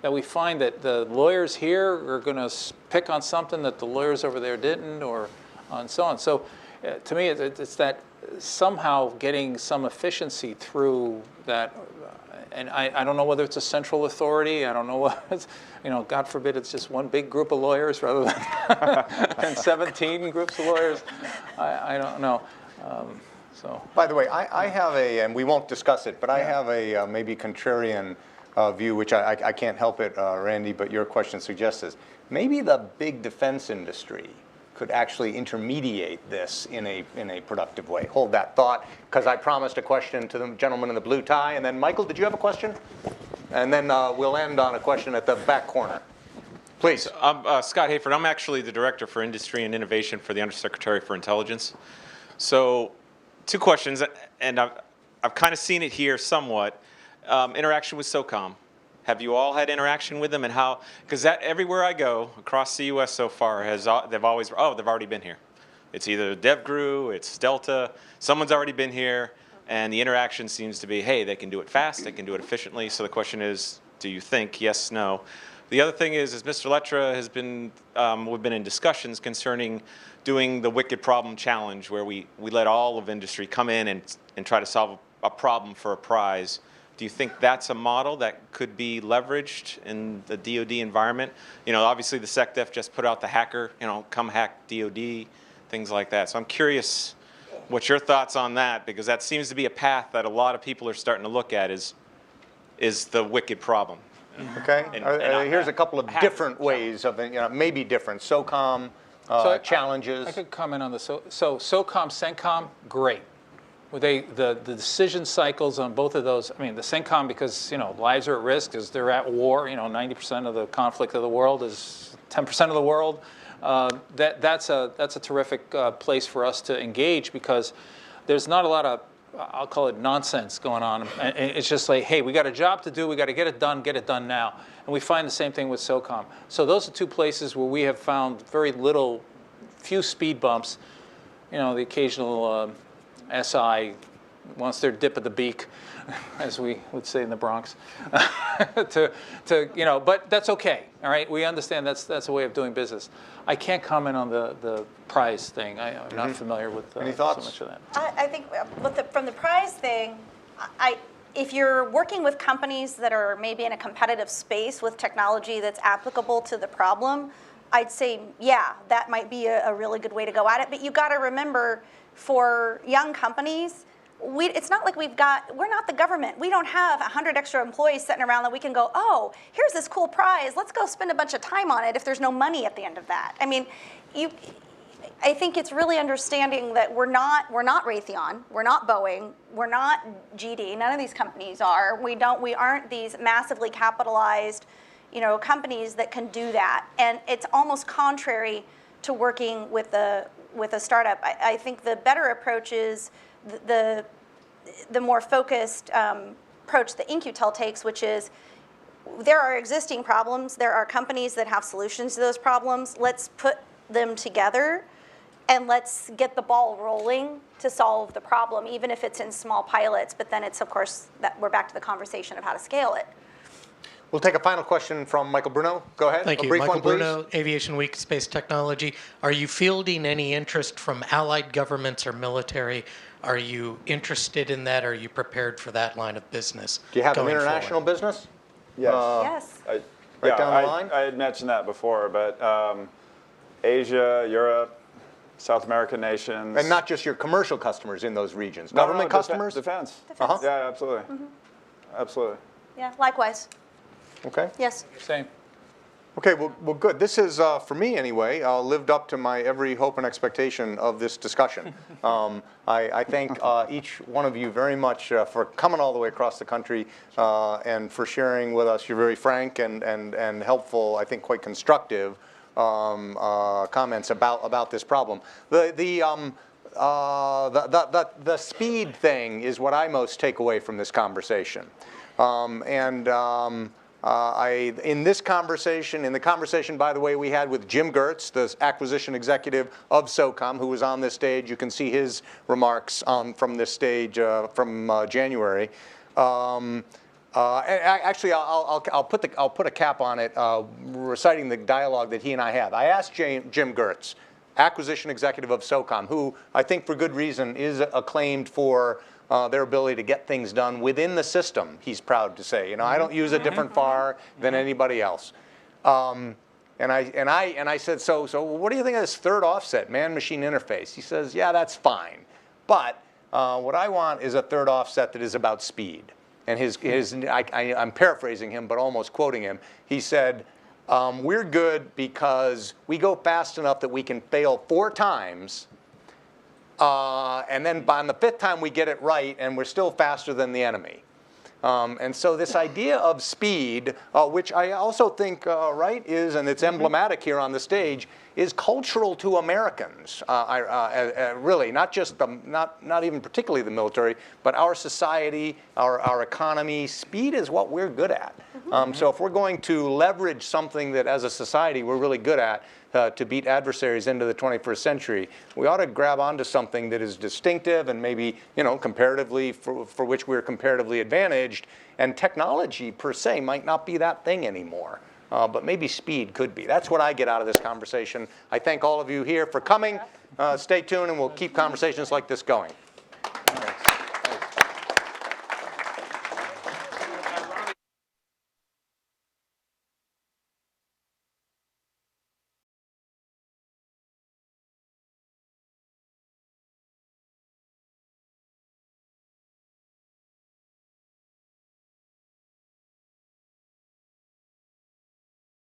Speaker 5: That we find that the lawyers here are going to pick on something that the lawyers over there didn't, or and so on. So to me, it's that somehow getting some efficiency through that. And I don't know whether it's a central authority. I don't know what it's, God forbid it's just one big group of lawyers rather than 17 groups of lawyers. I don't know.
Speaker 3: By the way, I have and we won't discuss it, but I have a maybe contrarian view, which I can't help it, Randy, but your question suggests this. Maybe the big defense industry could actually intermediate this in a productive way. Hold that thought, because I promised a question to the gentleman in the blue tie. And then, Michael, did you have a question? And then we'll end on a question at the back corner. Please.
Speaker 10: I'm Scott Hayford. I'm actually the Director for Industry and Innovation for the Undersecretary for Intelligence. So 2 questions, and I've kind of seen it here somewhat. Interaction with SOCOM. Have you all had interaction with them, and how? Because everywhere I go across the U.S. so far, they've already been here. It's either DevGru, it's Delta, someone's already been here, and the interaction seems to be, hey, they can do it fast, they can do it efficiently. So the question is, do you think yes, no? The other thing is Mr. Lettra has been, we've been in discussions concerning doing the Wicked Problem Challenge, where we let all of industry come in and try to solve a problem for a prize. Do you think that's a model that could be leveraged in the DoD environment? Obviously the SecDef just put out the hacker, come hack DoD, things like that. So I'm curious what your thoughts on that, because that seems to be a path that a lot of people are starting to look at is the wicked problem.
Speaker 3: Okay. Here's a couple of different ways of, maybe different. SOCOM challenges.
Speaker 5: I could comment on this. So SOCOM, CENTCOM, great. The decision cycles on both of those, I mean, the CENTCOM, because, lives are at risk as they're at war, 90% of the conflict of the world is 10% of the world. That's a terrific place for us to engage, because there's not a lot of, I'll call it nonsense going on. It's just like, hey, we got a job to do, we got to get it done now. And we find the same thing with SOCOM. So those are 2 places where we have found few speed bumps, the occasional SI wants their dip of the beak, as we would say in the Bronx, but that's okay. All right, we understand that's a way of doing business. I can't comment on the prize thing. I'm not familiar with
Speaker 3: Any thoughts?
Speaker 5: so much of that.
Speaker 4: I think from the prize thing, if you're working with companies that are maybe in a competitive space with technology that's applicable to the problem, I'd say, yeah, that might be a really good way to go at it. But you got to remember, for young companies, it's not like we're not the government. We don't have 100 extra employees sitting around that we can go, oh, here's this cool prize. Let's go spend a bunch of time on it if there's no money at the end of that. I mean, I think it's really understanding that we're not Raytheon, we're not Boeing, we're not GD. None of these companies are. We aren't these massively capitalized, companies that can do that. And it's almost contrary to working with the with a startup. I think the better approach is the more focused approach that In-Q-Tel takes, which is there are existing problems. There are companies that have solutions to those problems. Let's put them together and let's get the ball rolling to solve the problem, even if it's in small pilots. But then it's, of course, that we're back to the conversation of how to scale it.
Speaker 3: We'll take a final question from Michael Bruno. Go ahead.
Speaker 11: Thank
Speaker 3: A
Speaker 11: you.
Speaker 3: brief
Speaker 11: Michael
Speaker 3: one, please.
Speaker 11: Bruno, Aviation Week, Space Technology. Are you fielding any interest from allied governments or military? Are you interested in that? Are you prepared for that line of business?
Speaker 3: Do you have an
Speaker 11: going
Speaker 3: international
Speaker 11: forward?
Speaker 3: business?
Speaker 6: Yes.
Speaker 4: Yes.
Speaker 3: Right down the line?
Speaker 6: I had mentioned that before, but Asia, Europe, South American nations.
Speaker 3: And not just your commercial customers in those regions.
Speaker 6: No,
Speaker 3: Government customers?
Speaker 6: Defense.
Speaker 3: Uh-huh.
Speaker 6: Yeah, absolutely. Absolutely.
Speaker 4: Yeah, likewise.
Speaker 3: Okay.
Speaker 4: Yes.
Speaker 5: Same.
Speaker 3: Okay, well, good. This is, for me anyway, lived up to my every hope and expectation of this discussion. I thank each one of you very much for coming all the way across the country and for sharing with us your very frank and helpful, I think quite constructive comments about this problem. The speed thing is what I most take away from this conversation. In this conversation, in the conversation, by the way, we had with Jim Gertz, the acquisition executive of SOCOM, who was on this stage. You can see his remarks from this stage from January. Actually, I'll put a cap on it, reciting the dialogue that he and I have. I asked Jim Gertz, acquisition executive of SOCOM, who I think for good reason is acclaimed for their ability to get things done within the system, he's proud to say. You know, I don't use a different FAR than anybody else. And I said, so what do you think of this third offset, man-machine interface? He says, yeah, that's fine. But what I want is a third offset that is about speed. And I'm paraphrasing him, but almost quoting him. He said, we're good because we go fast enough that we can fail 4 times. And then on the 5th time we get it right, and we're still faster than the enemy. And so this idea of speed, which I also think, right, is, and it's emblematic here on the stage, is cultural to Americans. Really, not just not even particularly the military, but our society, our economy. Speed is what we're good at. So if we're going to leverage something that, as a society, we're really good at to beat adversaries into the 21st century, we ought to grab onto something that is distinctive and maybe, you know, comparatively for which we're comparatively advantaged. And technology per se might not be that thing anymore. But maybe speed could be. That's what I get out of this conversation. I thank all of you here for coming. Stay tuned, and we'll keep conversations like this going.